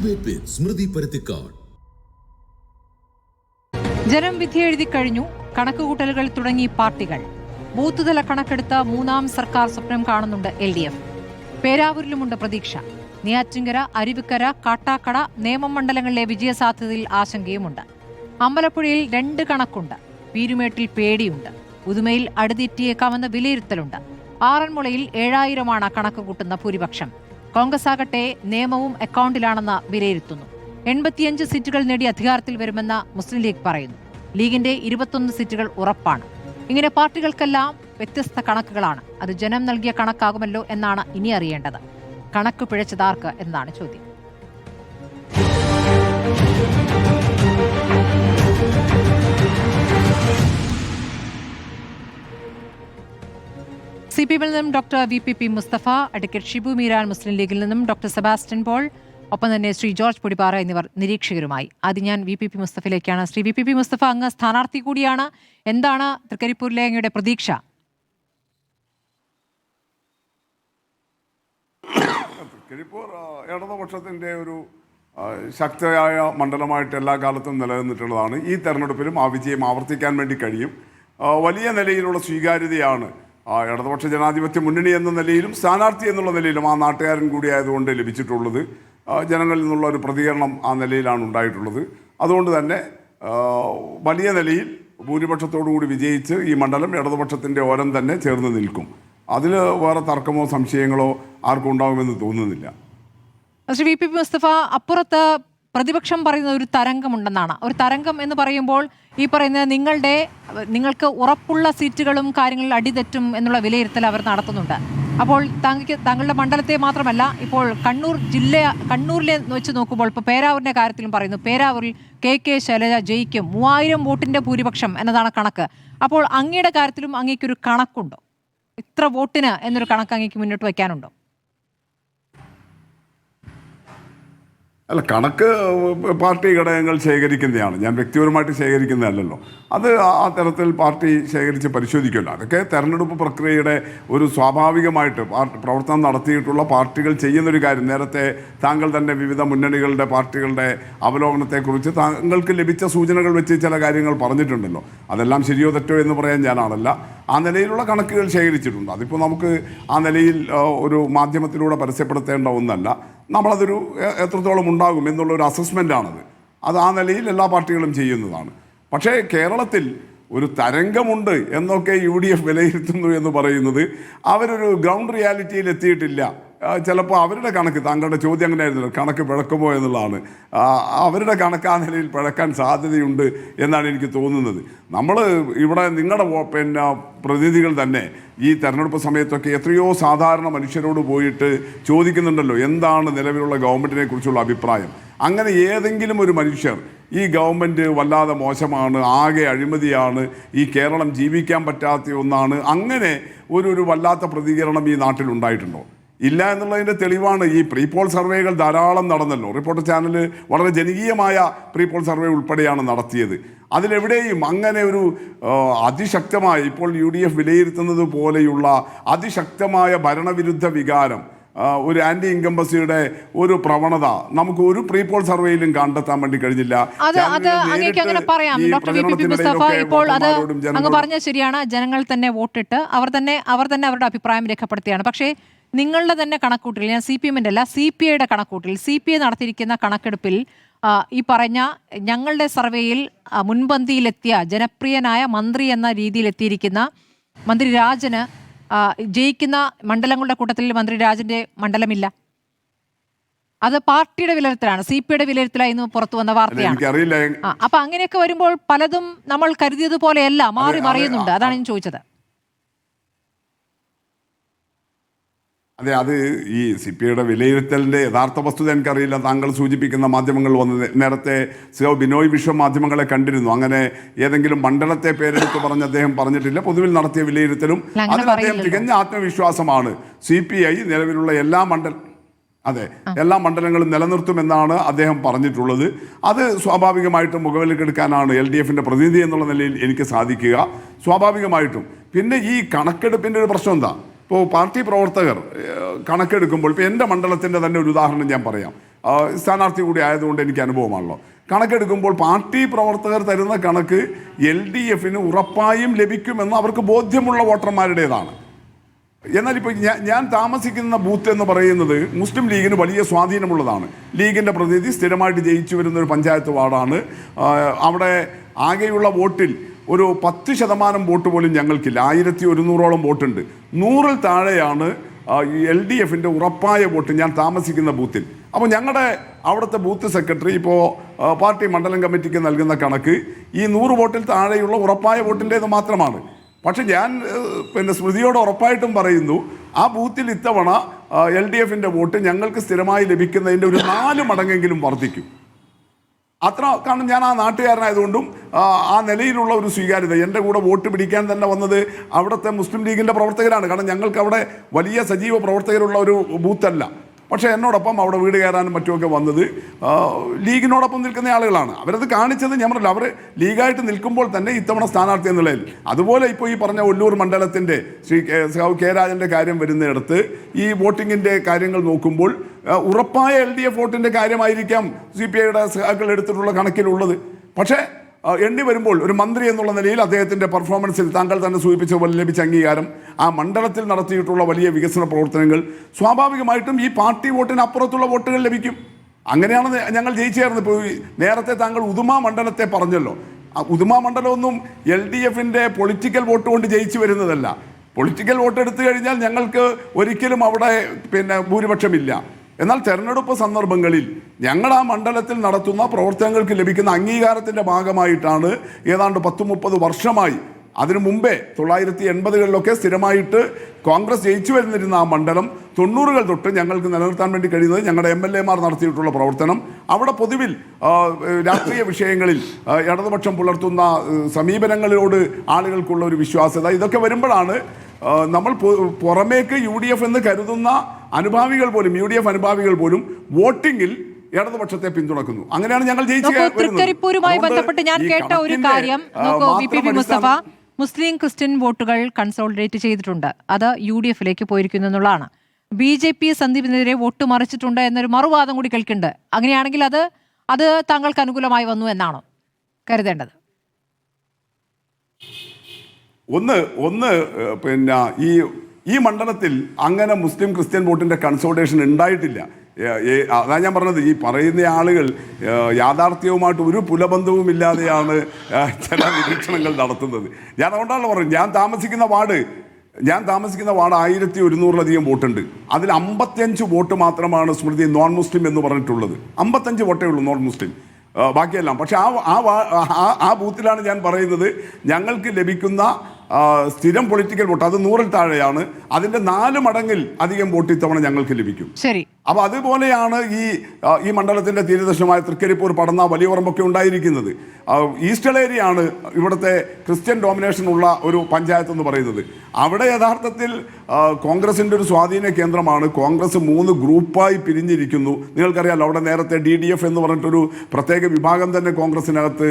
Debate വിത്ത് സ്മൃതി പരുത്തിക്കാട്. ജനം വിധിയെഴുതി കഴിഞ്ഞു. കണക്കുകൂട്ടലുകൾ തുടങ്ങി പാർട്ടികൾ. ബൂത്തുതല കണക്കെടുത്ത മൂന്നാം സർക്കാർ സ്വപ്നം കാണുന്നുണ്ട് LDF. പേരാവൂരിലുമുണ്ട് പ്രതീക്ഷ. നെയ്യാറ്റിൻകര, അരുവിക്കര, കാട്ടാക്കട, നേമം മണ്ഡലങ്ങളിലെ വിജയസാധ്യതയിൽ ആശങ്കയുമുണ്ട്. അമ്പലപ്പുഴയിൽ 2 കണക്കുണ്ട്. പീരുമേട്ടിൽ പേടിയുണ്ട്. ഉദുമയിൽ അടുതെറ്റിയേക്കാമെന്ന വിലയിരുത്തലുണ്ട്. ആറന്മുളയിൽ 7000 കണക്ക് കൂട്ടുന്ന ഭൂരിപക്ഷം. കോൺഗ്രസ് ആകട്ടെ നിയമവും അക്കൗണ്ടിലാണെന്ന് വിലയിരുത്തുന്നു. 85 സീറ്റുകൾ നേടി അധികാരത്തിൽ വരുമെന്ന് മുസ്ലിം ലീഗ് പറയുന്നു. ലീഗിന്റെ 21 സീറ്റുകൾ ഉറപ്പാണ്. ഇങ്ങനെ പാർട്ടികൾക്കെല്ലാം വ്യത്യസ്ത കണക്കുകളാണ്. അത് ജനം നൽകിയ കണക്കാകുമല്ലോ എന്നാണ് ഇനി അറിയേണ്ടത്. കണക്ക് പിഴച്ചതാർക്ക് എന്നതാണ് ചോദ്യം. CPM-ൽ നിന്നും doctor VPP Mustafa, advocate Shibu Meeran Muslim ലീഗിൽ നിന്നും ഡോക്ടർ സെബാസ്റ്റ്യൻ പോൾ, ഒപ്പം തന്നെ ശ്രീ ജോർജ് പൊടിപ്പാറ എന്നിവർ നിരീക്ഷകരുമായി. ആദ്യം ഞാൻ VPP മുസ്തഫയിലേക്കാണ്. ശ്രീ VPP മുസ്തഫ, അങ്ങ് സ്ഥാനാർത്ഥി കൂടിയാണ്. എന്താണ് തൃക്കരിപ്പൂരിലെ അങ്ങയുടെ പ്രതീക്ഷ? തൃക്കരിപ്പൂർ ഇടതുപക്ഷത്തിൻ്റെ ഒരു ശക്തമായ മണ്ഡലമായിട്ട് എല്ലാ കാലത്തും നിലനിന്നിട്ടുള്ളതാണ്. ഈ തെരഞ്ഞെടുപ്പിലും ആ വിജയം ആവർത്തിക്കാൻ വേണ്ടി കഴിയും. വലിയ നിലയിലുള്ള സ്വീകാര്യതയാണ് ഇടതുപക്ഷ ജനാധിപത്യ മുന്നണി എന്ന നിലയിലും സ്ഥാനാർത്ഥി എന്നുള്ള നിലയിലും ആ നാട്ടുകാരൻ കൂടിയായതുകൊണ്ട് ലഭിച്ചിട്ടുള്ളത്. ജനങ്ങളിൽ നിന്നുള്ള ഒരു പ്രതികരണം ആ നിലയിലാണ് ഉണ്ടായിട്ടുള്ളത്. അതുകൊണ്ട് തന്നെ വലിയ നിലയിൽ ഭൂരിപക്ഷത്തോടുകൂടി വിജയിച്ച് ഈ മണ്ഡലം ഇടതുപക്ഷത്തിൻ്റെ ഓരം തന്നെ ചേർന്ന് നിൽക്കും. അതിൽ വേറെ തർക്കമോ സംശയങ്ങളോ ആർക്കും ഉണ്ടാകുമെന്ന് തോന്നുന്നില്ല. ശ്രീ VPP മുസ്തഫ, അപ്പുറത്ത് പ്രതിപക്ഷം പറയുന്ന ഒരു തരംഗമുണ്ടെന്നാണ്. ഒരു തരംഗം എന്ന് പറയുമ്പോൾ ഈ പറയുന്നത് നിങ്ങൾക്ക് ഉറപ്പുള്ള സീറ്റുകളും കാര്യങ്ങളിൽ അടിതെറ്റും എന്നുള്ള വിലയിരുത്തൽ അവർ നടത്തുന്നുണ്ട്. അപ്പോൾ താങ്കളുടെ മണ്ഡലത്തെ മാത്രമല്ല, ഇപ്പോൾ കണ്ണൂരിലെ വെച്ച് നോക്കുമ്പോൾ ഇപ്പോൾ പേരാവൂരിൻ്റെ കാര്യത്തിലും പറയുന്നു. പേരാവൂരിൽ KK ശൈലജ ജയിക്കും, 3000 വോട്ടിൻ്റെ ഭൂരിപക്ഷം എന്നതാണ് കണക്ക്. അപ്പോൾ അങ്ങയുടെ കാര്യത്തിലും അങ്ങേക്കൊരു കണക്കുണ്ടോ? ഇത്ര വോട്ടിന് എന്നൊരു കണക്ക് അങ്ങേക്ക് മുന്നോട്ട് വയ്ക്കാനുണ്ടോ? അല്ല, കണക്ക് പാർട്ടി ഘടകങ്ങൾ ശേഖരിക്കുന്നതാണ്. ഞാൻ വ്യക്തിപരമായിട്ട് ശേഖരിക്കുന്നതല്ലല്ലോ. അത് ആ തരത്തിൽ പാർട്ടി ശേഖരിച്ച് പരിശോധിക്കുമല്ലോ. അതൊക്കെ തെരഞ്ഞെടുപ്പ് പ്രക്രിയയുടെ ഒരു സ്വാഭാവികമായിട്ട് പ്രവർത്തനം നടത്തിയിട്ടുള്ള പാർട്ടികൾ ചെയ്യുന്നൊരു കാര്യം. നേരത്തെ താങ്കൾ തന്നെ വിവിധ മുന്നണികളുടെ പാർട്ടികളുടെ അവലോകനത്തെക്കുറിച്ച് താങ്കൾക്ക് ലഭിച്ച സൂചനകൾ വെച്ച് ചില കാര്യങ്ങൾ പറഞ്ഞിട്ടുണ്ടല്ലോ. അതെല്ലാം ശരിയോ തെറ്റോ എന്ന് പറയാൻ ഞാനാണല്ല. ആ നിലയിലുള്ള കണക്കുകൾ ശേഖരിച്ചിട്ടുണ്ട്. അതിപ്പോൾ നമുക്ക് ആ നിലയിൽ ഒരു മാധ്യമത്തിലൂടെ പരസ്യപ്പെടുത്തേണ്ട ഒന്നല്ല. നമ്മളതൊരു എത്രത്തോളം ഉണ്ടാകും എന്നുള്ളൊരു അസസ്മെൻ്റാണത്. അത് ആ നിലയിൽ എല്ലാ പാർട്ടികളും ചെയ്യുന്നതാണ്. പക്ഷേ കേരളത്തിൽ ഒരു തരംഗമുണ്ട് എന്നൊക്കെ UDF വിലയിരുത്തുന്നു എന്ന് പറയുന്നത് അവരൊരു ഗ്രൗണ്ട് റിയാലിറ്റിയിൽ എത്തിയിട്ടില്ല. ചിലപ്പോൾ അവരുടെ കണക്ക്, താങ്കളുടെ ചോദ്യം അങ്ങനെ ആയിരുന്നല്ലോ, കണക്ക് പിഴക്കുമോ എന്നുള്ളതാണ്. അവരുടെ കണക്ക് ആ നിലയിൽ പിഴക്കാൻ സാധ്യതയുണ്ട് എന്നാണ് എനിക്ക് തോന്നുന്നത്. നമ്മൾ ഇവിടെ നിങ്ങളുടെ പ്രതിനിധികൾ തന്നെ ഈ തെരഞ്ഞെടുപ്പ് സമയത്തൊക്കെ എത്രയോ സാധാരണ മനുഷ്യരോട് പോയിട്ട് ചോദിക്കുന്നുണ്ടല്ലോ, എന്താണ് നിലവിലുള്ള ഗവൺമെൻറ്റിനെ കുറിച്ചുള്ള അഭിപ്രായം. അങ്ങനെ ഏതെങ്കിലും ഒരു മനുഷ്യർ ഈ ഗവൺമെൻറ് വല്ലാതെ മോശമാണ്, ആകെ അഴിമതിയാണ്, ഈ കേരളം ജീവിക്കാൻ പറ്റാത്ത ഒന്നാണ്, അങ്ങനെ ഒരു വല്ലാത്ത പ്രതികരണം ഈ നാട്ടിലുണ്ടായിട്ടുണ്ടോ? ഇല്ല എന്നുള്ളതിൻ്റെ തെളിവാണ് ഈ പ്രീപോൾ സർവേകൾ ധാരാളം നടന്നല്ലോ. റിപ്പോർട്ടർ ചാനൽ വളരെ ജനകീയമായ പ്രീപോൾ സർവേ ഉൾപ്പെടെയാണ് നടത്തിയത്. അതിലെവിടെയും അങ്ങനെ ഒരു അതിശക്തമായ, ഇപ്പോൾ UDF വിലയിരുത്തുന്നത് പോലെയുള്ള അതിശക്തമായ ഭരണവിരുദ്ധ വികാരം, ഒരു ആന്റി ഇൻകംബസിയുടെ ഒരു പ്രവണത നമുക്ക് ഒരു പ്രീപോൾ സർവേയിലും കണ്ടെത്താൻ വേണ്ടി കഴിഞ്ഞില്ല. ഇപ്പോൾ അത് അങ്ങ് പറഞ്ഞ ശരിയാണ്. ജനങ്ങൾ തന്നെ വോട്ടിട്ട് അവർ തന്നെ അവരുടെ അഭിപ്രായം രേഖപ്പെടുത്തുകയാണ്. പക്ഷേ നിങ്ങളുടെ തന്നെ കണക്കൂട്ടിൽ, ഞാൻ CPM-ൻ്റെ അല്ല CPI-യുടെ കണക്കൂട്ടിൽ, CPI നടത്തിയിരിക്കുന്ന കണക്കെടുപ്പിൽ ഈ പറഞ്ഞ ഞങ്ങളുടെ സർവേയിൽ മുൻപന്തിയിലെത്തിയ ജനപ്രിയനായ മന്ത്രി എന്ന രീതിയിലെത്തിയിരിക്കുന്ന മന്ത്രി രാജന് ജയിക്കുന്ന മണ്ഡലങ്ങളുടെ കൂട്ടത്തിൽ മന്ത്രി രാജന്റെ മണ്ഡലമില്ല. അത് പാർട്ടിയുടെ വിലയിരുത്തലാണ്, CPI-യുടെ വിലയിരുത്തലായി ഇന്ന് പുറത്തു വന്ന വാർത്തയാണ്. അപ്പൊ അങ്ങനെയൊക്കെ വരുമ്പോൾ പലതും നമ്മൾ കരുതിയതുപോലെയല്ല, മാറി മറിയുന്നുണ്ട്. അതാണ് ഞാൻ ചോദിച്ചത്. അതെ, അത് ഈ CPI-യുടെ വിലയിരുത്തലിൻ്റെ യഥാർത്ഥ വസ്തുത എനിക്കറിയില്ല. താങ്കൾ സൂചിപ്പിക്കുന്ന മാധ്യമങ്ങൾ വന്നത് നേരത്തെ ബിനോയ് വിശ്വം മാധ്യമങ്ങളെ കണ്ടിരുന്നു. അങ്ങനെ ഏതെങ്കിലും മണ്ഡലത്തെ പേരെടുത്ത് പറഞ്ഞ് അദ്ദേഹം പറഞ്ഞിട്ടില്ല. പൊതുവിൽ നടത്തിയ വിലയിരുത്തലും അതിൽ അദ്ദേഹം തികഞ്ഞ ആത്മവിശ്വാസമാണ് CPI നിലവിലുള്ള എല്ലാ മണ്ഡലങ്ങളും നിലനിർത്തുമെന്നാണ് അദ്ദേഹം പറഞ്ഞിട്ടുള്ളത്. അത് സ്വാഭാവികമായിട്ടും മുഖവിലക്കെടുക്കാനാണ് LDF-ൻ്റെ പ്രതിനിധി എന്നുള്ള നിലയിൽ എനിക്ക് സാധിക്കുക, സ്വാഭാവികമായിട്ടും. പിന്നെ ഈ കണക്കെടുപ്പിൻ്റെ ഒരു പ്രശ്നം എന്താ? ഇപ്പോൾ പാർട്ടി പ്രവർത്തകർ കണക്കെടുക്കുമ്പോൾ, ഇപ്പോൾ എൻ്റെ മണ്ഡലത്തിൻ്റെ തന്നെ ഒരു ഉദാഹരണം ഞാൻ പറയാം. സ്ഥാനാർത്ഥി കൂടി ആയതുകൊണ്ട് എനിക്ക് അനുഭവമാണല്ലോ. കണക്കെടുക്കുമ്പോൾ പാർട്ടി പ്രവർത്തകർ തരുന്ന കണക്ക് LDFന് ഉറപ്പായും ലഭിക്കുമെന്ന് അവർക്ക് ബോധ്യമുള്ള വോട്ടർമാരുടേതാണ്. എന്നാൽ ഇപ്പോൾ ഞാൻ താമസിക്കുന്ന ബൂത്ത് എന്ന് പറയുന്നത് മുസ്ലിം ലീഗിന് വലിയ സ്വാധീനമുള്ളതാണ്. ലീഗിൻ്റെ പ്രതിനിധി സ്ഥിരമായിട്ട് ജയിച്ചു വരുന്നൊരു പഞ്ചായത്ത് വാർഡാണ്. അവിടെ ആകെയുള്ള വോട്ടിൽ ഒരു 10% വോട്ട് പോലും ഞങ്ങൾക്കില്ല. 1100ഓളം വോട്ടുണ്ട്. 100-ൽ താഴെയാണ് LDFൻ്റെ ഉറപ്പായ വോട്ട് ഞാൻ താമസിക്കുന്ന ബൂത്തിൽ. അപ്പോൾ ഞങ്ങളുടെ അവിടുത്തെ ബൂത്ത് സെക്രട്ടറി ഇപ്പോൾ പാർട്ടി മണ്ഡലം കമ്മിറ്റിക്ക് നൽകുന്ന കണക്ക് ഈ 100 വോട്ടിൽ താഴെയുള്ള ഉറപ്പായ വോട്ടിൻ്റേത് മാത്രമാണ്. പക്ഷെ ഞാൻ സ്മൃതിയോട് ഉറപ്പായിട്ടും പറയുന്നു, ആ ബൂത്തിൽ ഇത്തവണ LDFൻ്റെ വോട്ട് ഞങ്ങൾക്ക് സ്ഥിരമായി ലഭിക്കുന്നതിൻ്റെ ഒരു 4 മടങ്ങെങ്കിലും വർദ്ധിക്കും. അത്ര കാരണം ഞാൻ ആ നാട്ടുകാരനായതുകൊണ്ടും ആ നിലയിലുള്ള ഒരു സ്വീകാര്യത. എൻ്റെ കൂടെ വോട്ട് പിടിക്കാൻ തന്നെ വന്നത് അവിടുത്തെ മുസ്ലിം ലീഗിൻ്റെ പ്രവർത്തകരാണ്. കാരണം ഞങ്ങൾക്ക് അവിടെ വലിയ സജീവ പ്രവർത്തകരുള്ള ഒരു ബൂത്തല്ല. പക്ഷേ എന്നോടൊപ്പം അവിടെ വീട് കയറാനും മറ്റുമൊക്കെ വന്നത് ലീഗിനോടൊപ്പം നിൽക്കുന്ന ആളുകളാണ്. അവരത് കാണിച്ചത് ഞാൻ പറഞ്ഞില്ല, അവർ ലീഗായിട്ട് നിൽക്കുമ്പോൾ തന്നെ ഇത്തവണ സ്ഥാനാർത്ഥി എന്നുള്ളതിൽ. അതുപോലെ ഇപ്പോൾ ഈ പറഞ്ഞ ഒല്ലൂർ മണ്ഡലത്തിൻ്റെ ശ്രീ കെ രാജൻ്റെ കാര്യം വരുന്നിടത്ത് ഈ വോട്ടിങ്ങിൻ്റെ കാര്യങ്ങൾ നോക്കുമ്പോൾ ഉറപ്പായ LDF വോട്ടിൻ്റെ കാര്യമായിരിക്കാം CPIയുടെ സഖാക്കൾ എടുത്തിട്ടുള്ള കണക്കിലുള്ളത്. പക്ഷേ എണ്ണി വരുമ്പോൾ ഒരു മന്ത്രി എന്നുള്ള നിലയിൽ അദ്ദേഹത്തിൻ്റെ പെർഫോമൻസിൽ താങ്കൾ തന്നെ സൂചിപ്പിച്ച പോലെ ലഭിച്ച അംഗീകാരം, ആ മണ്ഡലത്തിൽ നടത്തിയിട്ടുള്ള വലിയ വികസന പ്രവർത്തനങ്ങൾ, സ്വാഭാവികമായിട്ടും ഈ പാർട്ടി വോട്ടിന് അപ്പുറത്തുള്ള വോട്ടുകൾ ലഭിക്കും. അങ്ങനെയാണ് ഞങ്ങൾ ജയിച്ചു ചേർന്നത്. ഇപ്പോൾ നേരത്തെ താങ്കൾ ഉദുമ മണ്ഡലത്തെ പറഞ്ഞല്ലോ. ഉദുമ മണ്ഡലമൊന്നും LDFൻ്റെ പൊളിറ്റിക്കൽ വോട്ട് കൊണ്ട് ജയിച്ചു വരുന്നതല്ല. പൊളിറ്റിക്കൽ വോട്ട് എടുത്തു കഴിഞ്ഞാൽ ഞങ്ങൾക്ക് ഒരിക്കലും അവിടെ ഭൂരിപക്ഷമില്ല. എന്നാൽ തെരഞ്ഞെടുപ്പ് സന്ദർഭങ്ങളിൽ ഞങ്ങൾ ആ മണ്ഡലത്തിൽ നടത്തുന്ന പ്രവർത്തനങ്ങൾക്ക് ലഭിക്കുന്ന അംഗീകാരത്തിൻ്റെ ഭാഗമായിട്ടാണ് ഏതാണ്ട് 10-30 വർഷമായി, അതിനു മുമ്പേ 1980-കളിലൊക്കെ സ്ഥിരമായിട്ട് കോൺഗ്രസ് ജയിച്ചു വരുന്നിരുന്ന ആ മണ്ഡലം 90-കൾ തൊട്ട് ഞങ്ങൾക്ക് നിലനിർത്താൻ വേണ്ടി കഴിയുന്നത് ഞങ്ങളുടെ MLA-മാർ നടത്തിയിട്ടുള്ള പ്രവർത്തനം. അവിടെ പൊതുവിൽ രാഷ്ട്രീയ വിഷയങ്ങളിൽ ഇടതുപക്ഷം പുലർത്തുന്ന സമീപനങ്ങളോട് ആളുകൾക്കുള്ള ഒരു വിശ്വാസ്യത, ഇതൊക്കെ വരുമ്പോഴാണ് നമ്മൾ പുറമേക്ക് UDF എന്ന് കരുതുന്ന അനുഭാവികൾ പോലും, UDF അനുഭാവികൾ പോലും വോട്ടിങ്ങിൽ ഇടതുപക്ഷത്തെ പിന്തുണക്കുന്നു. അങ്ങനെയാണ് ഞങ്ങൾ തൃക്കരിപ്പൂരുമായി ബന്ധപ്പെട്ട് ഞാൻ കേട്ട ഒരു കാര്യം നോക്കൂ, VP മുസ്തഫ, മുസ്ലിം ക്രിസ്ത്യൻ വോട്ടുകൾ കൺസോളിഡേറ്റ് ചെയ്തിട്ടുണ്ട്, അത് UDFിലേക്ക് പോയിരിക്കുന്നു എന്നുള്ളതാണ്. BJP സന്ദീപിനെതിരെ വോട്ട് മറിച്ചിട്ടുണ്ട് എന്നൊരു മറുവാദം കൂടി കേൾക്കുന്നുണ്ട്. അങ്ങനെയാണെങ്കിൽ അത് താങ്കൾക്ക് അനുകൂലമായി വന്നു എന്നാണോ കരുതേണ്ടത്? ഒന്ന് പിന്നെ ഈ മണ്ഡലത്തിൽ അങ്ങനെ മുസ്ലിം ക്രിസ്ത്യൻ വോട്ടിൻ്റെ കൺസോൾട്ടേഷൻ ഉണ്ടായിട്ടില്ല. അതാ ഞാൻ പറഞ്ഞത്, ഈ പറയുന്ന ആളുകൾ യാഥാർത്ഥ്യവുമായിട്ട് ഒരു പുലബന്ധവും ഇല്ലാതെയാണ് ചില നിരീക്ഷണങ്ങൾ നടത്തുന്നത്. ഞാൻ അതുകൊണ്ടാണല്ലോ പറഞ്ഞത്, ഞാൻ താമസിക്കുന്ന വാർഡ് 1100-ലധികം വോട്ടുണ്ട്. അതിൽ 55 വോട്ട് മാത്രമാണ് സ്മൃതി നോൺ മുസ്ലിം എന്ന് പറഞ്ഞിട്ടുള്ളത്. 55 വോട്ടേ ഉള്ളൂ നോൺ മുസ്ലിം, ബാക്കിയെല്ലാം. പക്ഷെ ആ ബൂത്തിലാണ് ഞാൻ പറയുന്നത് ഞങ്ങൾക്ക് ലഭിക്കുന്ന സ്ഥിരം പൊളിറ്റിക്കൽ വോട്ട് അത് 100-ൽ താഴെയാണ്. അതിന്റെ 4 മടങ്ങിൽ അധികം വോട്ട് ഇത്തവണ ഞങ്ങൾക്ക് ലഭിക്കും. ശരി. അപ്പൊ അതുപോലെയാണ് ഈ മണ്ഡലത്തിന്റെ തീരദേശമായ തൃക്കരിപ്പൂർ, പടന്ന, വലിയപറമ്പൊക്കെ ഉണ്ടായിരിക്കുന്നത്. ഈസ്റ്റേൺ ഏരിയ ആണ് ഇവിടുത്തെ ക്രിസ്ത്യൻ ഡോമിനേഷൻ ഉള്ള ഒരു പഞ്ചായത്ത് എന്ന് പറയുന്നത്. അവിടെ യഥാർത്ഥത്തിൽ കോൺഗ്രസിന്റെ ഒരു സ്വാധീന കേന്ദ്രമാണ്. കോൺഗ്രസ് 3 ഗ്രൂപ്പായി പിരിഞ്ഞിരിക്കുന്നു. നിങ്ങൾക്കറിയാലോ, അവിടെ നേരത്തെ DDF എന്ന് പറഞ്ഞിട്ടൊരു പ്രത്യേക വിഭാഗം തന്നെ കോൺഗ്രസിനകത്ത്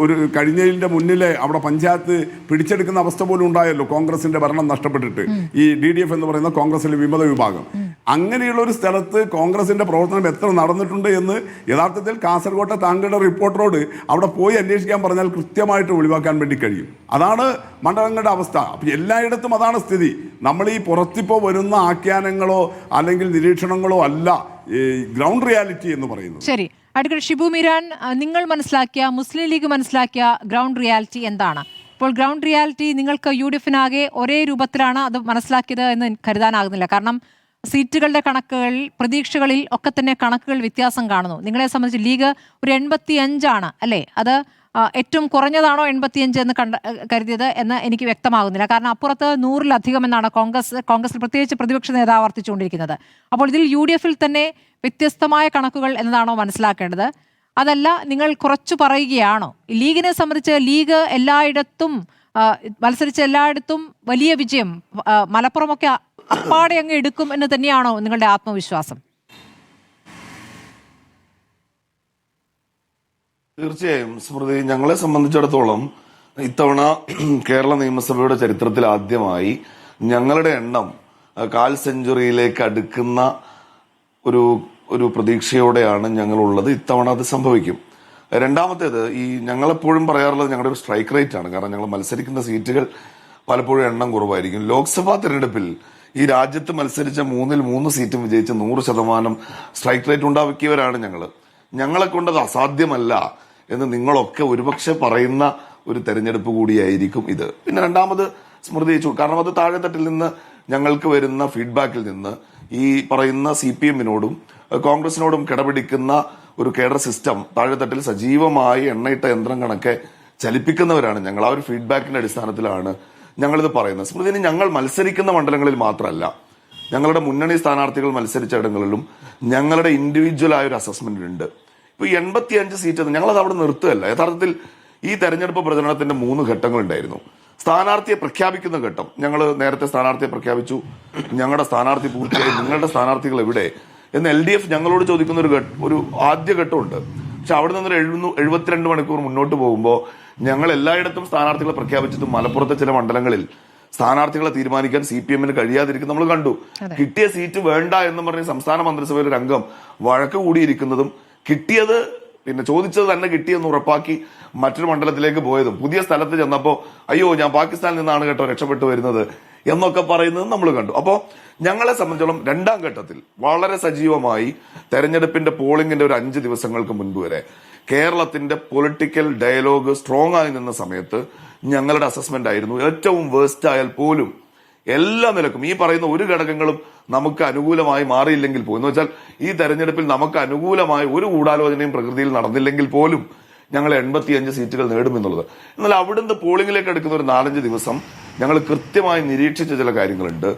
ഒരു കഴിഞ്ഞതിൻ്റെ മുന്നിലെ അവിടെ പഞ്ചായത്ത് പിടിച്ചെടുക്കുന്ന അവസ്ഥ പോലും ഉണ്ടായല്ലോ, കോൺഗ്രസിന്റെ ഭരണം നഷ്ടപ്പെട്ടിട്ട്. ഈ DDF എന്ന് പറയുന്ന കോൺഗ്രസിലെ വിമത വിഭാഗം. അങ്ങനെയുള്ള ഒരു സ്ഥലത്ത് കോൺഗ്രസിന്റെ പ്രവർത്തനം എത്ര നടന്നിട്ടുണ്ട് എന്ന് യഥാർത്ഥത്തിൽ കാസർഗോട്ടെ താങ്കളുടെ റിപ്പോർട്ടറോട് അവിടെ പോയി അന്വേഷിക്കാൻ പറഞ്ഞാൽ കൃത്യമായിട്ട് ഒഴിവാക്കാൻ വേണ്ടി കഴിയും. അതാണ് മണ്ഡലങ്ങളുടെ അവസ്ഥ. അപ്പം എല്ലായിടത്തും അതാണ് സ്ഥിതി. നമ്മൾ ഈ പുറത്തിപ്പോൾ വരുന്ന ആഖ്യാനങ്ങളോ അല്ലെങ്കിൽ നിരീക്ഷണങ്ങളോ അല്ല ഗ്രൗണ്ട് റിയാലിറ്റി എന്ന് പറയുന്നത്. ശരി. അഡ്വക്കേറ്റ് ഷിബു മീരാൻ, നിങ്ങൾ മനസ്സിലാക്കിയ, മുസ്ലിം ലീഗ് മനസ്സിലാക്കിയ ഗ്രൗണ്ട് റിയാലിറ്റി എന്താണ്? ഇപ്പോൾ ഗ്രൗണ്ട് റിയാലിറ്റി നിങ്ങൾക്ക് UDFനാകെ ഒരേ രൂപത്തിലാണ് അത് മനസ്സിലാക്കിയത് എന്ന് കരുതാനാകുന്നില്ല. കാരണം സീറ്റുകളുടെ കണക്കുകൾ, പ്രതീക്ഷകളിൽ ഒക്കെ തന്നെ കണക്കുകൾ വ്യത്യാസം കാണുന്നു. നിങ്ങളെ സംബന്ധിച്ച് ലീഗ് ഒരു 85 അല്ലേ? അത് ഏറ്റവും കുറഞ്ഞതാണോ 85 എന്ന് കരുതിയത് എന്ന് എനിക്ക് വ്യക്തമാകുന്നില്ല. കാരണം അപ്പുറത്ത് 100-ലധികം എന്നാണ് കോൺഗ്രസിൽ പ്രത്യേകിച്ച് പ്രതിപക്ഷ നേതാവ് ആവർത്തിച്ചുകൊണ്ടിരിക്കുന്നത്. അപ്പോൾ ഇതിൽ UDFിൽ തന്നെ വ്യത്യസ്തമായ കണക്കുകൾ എന്നതാണോ മനസ്സിലാക്കേണ്ടത്? അതല്ല, നിങ്ങൾ കുറച്ചു പറയുകയാണോ? ലീഗിനെ സംബന്ധിച്ച് ലീഗ് മത്സരിച്ച എല്ലായിടത്തും വലിയ വിജയം, മലപ്പുറമൊക്കെ അപ്പാടെ അങ്ങ് എടുക്കും എന്ന് തന്നെയാണോ നിങ്ങളുടെ ആത്മവിശ്വാസം? തീർച്ചയായും സ്മൃതി, ഞങ്ങളെ സംബന്ധിച്ചിടത്തോളം ഇത്തവണ കേരള നിയമസഭയുടെ ചരിത്രത്തിൽ ആദ്യമായി ഞങ്ങളുടെ എണ്ണം 1/4 സെഞ്ചുറിയിലേക്ക് അടുക്കുന്ന ഒരു പ്രതീക്ഷയോടെയാണ് ഞങ്ങളുള്ളത്. ഇത്തവണ അത് സംഭവിക്കും. രണ്ടാമത്തേത്, ഈ ഞങ്ങളെപ്പോഴും പറയാറുള്ളത് ഞങ്ങളുടെ ഒരു സ്ട്രൈക്ക് റേറ്റ് ആണ്. കാരണം ഞങ്ങൾ മത്സരിക്കുന്ന സീറ്റുകൾ പലപ്പോഴും എണ്ണം കുറവായിരിക്കും. ലോക്സഭാ തെരഞ്ഞെടുപ്പിൽ ഈ രാജ്യത്ത് മത്സരിച്ച 3 സീറ്റും വിജയിച്ച് 100% സ്ട്രൈക്ക് റേറ്റ് ഉണ്ടാക്കിയവരാണ് ഞങ്ങളെ കൊണ്ടത് അസാധ്യമല്ല എന്ന് നിങ്ങളൊക്കെ ഒരുപക്ഷെ പറയുന്ന ഒരു തെരഞ്ഞെടുപ്പ് കൂടിയായിരിക്കും ഇത്. പിന്നെ രണ്ടാമത് സ്മൃതി, കാരണം അത് താഴെത്തട്ടിൽ നിന്ന് ഞങ്ങൾക്ക് വരുന്ന ഫീഡ്ബാക്കിൽ നിന്ന് ഈ പറയുന്ന CPM-നോടും കോൺഗ്രസിനോടും കിടപിടിക്കുന്ന ഒരു കേഡർ സിസ്റ്റം താഴെത്തട്ടിൽ സജീവമായി എണ്ണയിട്ട യന്ത്രം കണക്കെ ചലിപ്പിക്കുന്നവരാണ് ഞങ്ങൾ. ആ ഒരു ഫീഡ്ബാക്കിന്റെ അടിസ്ഥാനത്തിലാണ് ഞങ്ങളിത് പറയുന്നത്. സ്മൃതി, ഞങ്ങൾ മത്സരിക്കുന്ന മണ്ഡലങ്ങളിൽ മാത്രമല്ല, ഞങ്ങളുടെ മുന്നണി സ്ഥാനാർത്ഥികൾ മത്സരിച്ച ഇടങ്ങളിലും ഞങ്ങളുടെ ഇൻഡിവിജ്വൽ ആയ ഒരു അസസ്മെന്റ് ഉണ്ട്. ഇപ്പൊ 85 സീറ്റ് ഞങ്ങളത് അവിടെ നിർത്തുകയല്ല. യഥാർത്ഥത്തിൽ ഈ തെരഞ്ഞെടുപ്പ് പ്രചരണത്തിന്റെ 3 ഘട്ടങ്ങളുണ്ടായിരുന്നു. സ്ഥാനാർത്ഥിയെ പ്രഖ്യാപിക്കുന്ന ഘട്ടം, ഞങ്ങൾ നേരത്തെ സ്ഥാനാർത്ഥിയെ പ്രഖ്യാപിച്ചു, ഞങ്ങളുടെ സ്ഥാനാർത്ഥി പൂർത്തിയായി, നിങ്ങളുടെ സ്ഥാനാർത്ഥികൾ എവിടെ എന്ന് LDF ഞങ്ങളോട് ചോദിക്കുന്ന ഒരു ആദ്യ ഘട്ടമുണ്ട്. പക്ഷെ അവിടെ നിന്നൊരു 72 മണിക്കൂർ മുന്നോട്ട് പോകുമ്പോൾ ഞങ്ങൾ എല്ലായിടത്തും സ്ഥാനാർത്ഥികളെ പ്രഖ്യാപിച്ചിട്ടും മലപ്പുറത്തെ ചില മണ്ഡലങ്ങളിൽ സ്ഥാനാർത്ഥികളെ തീരുമാനിക്കാൻ CPM-ന് കഴിയാതിരിക്കും നമ്മൾ കണ്ടു. കിട്ടിയ സീറ്റ് വേണ്ട എന്ന് പറഞ്ഞ് സംസ്ഥാന മന്ത്രിസഭയിൽ ഒരു അംഗം വഴക്ക് കൂടിയിരിക്കുന്നതും, കിട്ടിയത് പിന്നെ ചോദിച്ചത് തന്നെ കിട്ടിയെന്ന് ഉറപ്പാക്കി മറ്റൊരു മണ്ഡലത്തിലേക്ക് പോയതും, പുതിയ സ്ഥലത്ത് ചെന്നപ്പോ അയ്യോ ഞാൻ പാകിസ്ഥാനിൽ നിന്നാണ് കേട്ടോ രക്ഷപ്പെട്ടു വരുന്നത് എന്നൊക്കെ പറയുന്നത് നമ്മൾ കണ്ടു. അപ്പോ ഞങ്ങളെ സംബന്ധിച്ചോളം രണ്ടാം ഘട്ടത്തിൽ വളരെ സജീവമായി തെരഞ്ഞെടുപ്പിന്റെ പോളിംഗിന്റെ ഒരു 5 ദിവസങ്ങൾക്ക് മുൻപ് വരെ കേരളത്തിന്റെ പൊളിറ്റിക്കൽ ഡയലോഗ് സ്ട്രോങ് ആയി നിന്ന സമയത്ത് ഞങ്ങളുടെ അസസ്മെന്റ് ആയിരുന്നു ഏറ്റവും വേസ്റ്റ് ആയാൽ പോലും എല്ലാ നിലക്കും ഈ പറയുന്ന ഒരു ഘടകങ്ങളും നമുക്ക് അനുകൂലമായി മാറിയില്ലെങ്കിൽ പോലും, എന്ന് വെച്ചാൽ ഈ തെരഞ്ഞെടുപ്പിൽ നമുക്ക് അനുകൂലമായ ഒരു ഗൂഢാലോചനയും പ്രകൃതിയിൽ നടന്നില്ലെങ്കിൽ പോലും ഞങ്ങൾ 85 സീറ്റുകൾ നേടുമെന്നുള്ളത്. എന്നാൽ അവിടുന്ന് പോളിംഗിലേക്ക് എടുക്കുന്ന ഒരു 4-5 ദിവസം ഞങ്ങൾ കൃത്യമായി നിരീക്ഷിച്ച ചില കാര്യങ്ങളുണ്ട്.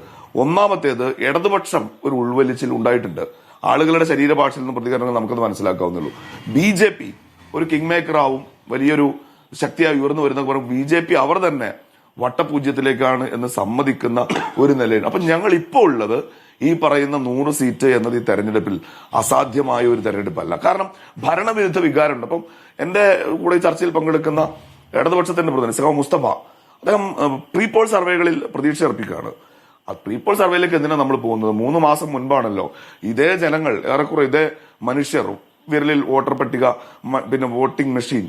ഒന്നാമത്തേത്, ഇടതുപക്ഷം ഒരു ഉൾവലിച്ചിൽ ഉണ്ടായിട്ടുണ്ട്. ആളുകളുടെ ശരീരഭാഷയിൽ നിന്ന് പ്രതികരണങ്ങൾ നമുക്കത് മനസ്സിലാക്കാവുന്നുള്ളൂ. BJP ഒരു കിങ് മേക്കർ ആവും, വലിയൊരു ശക്തിയായി ഉയർന്നു വരുന്ന BJP അവർ തന്നെ വട്ടപൂജ്യത്തിലേക്കാണ് എന്ന് സമ്മതിക്കുന്ന ഒരു നിലയിൽ. അപ്പൊ ഞങ്ങൾ ഇപ്പോൾ ഉള്ളത് ഈ പറയുന്ന 100 സീറ്റ് എന്നത് ഈ തെരഞ്ഞെടുപ്പിൽ അസാധ്യമായ ഒരു തെരഞ്ഞെടുപ്പല്ല. കാരണം ഭരണവിരുദ്ധ വികാരമുണ്ട്. അപ്പം എന്റെ കൂടെ ചർച്ചയിൽ പങ്കെടുക്കുന്ന ഇടതുപക്ഷത്തിന്റെ പ്രതിനിധി സഖാവ് മുസ്തഫ, അദ്ദേഹം പ്രീപോൾ സർവേകളിൽ പ്രതീക്ഷ അർപ്പിക്കുകയാണ്. ആ പ്രീപോൾ സർവേയിലേക്ക് എന്തിനാണ് നമ്മൾ പോകുന്നത്? 3 മാസം മുൻപാണല്ലോ ഇതേ ജനങ്ങൾ, ഏറെക്കുറെ ഇതേ മനുഷ്യർ വിരലിൽ വോട്ടർ പട്ടിക പിന്നെ വോട്ടിംഗ് മെഷീൻ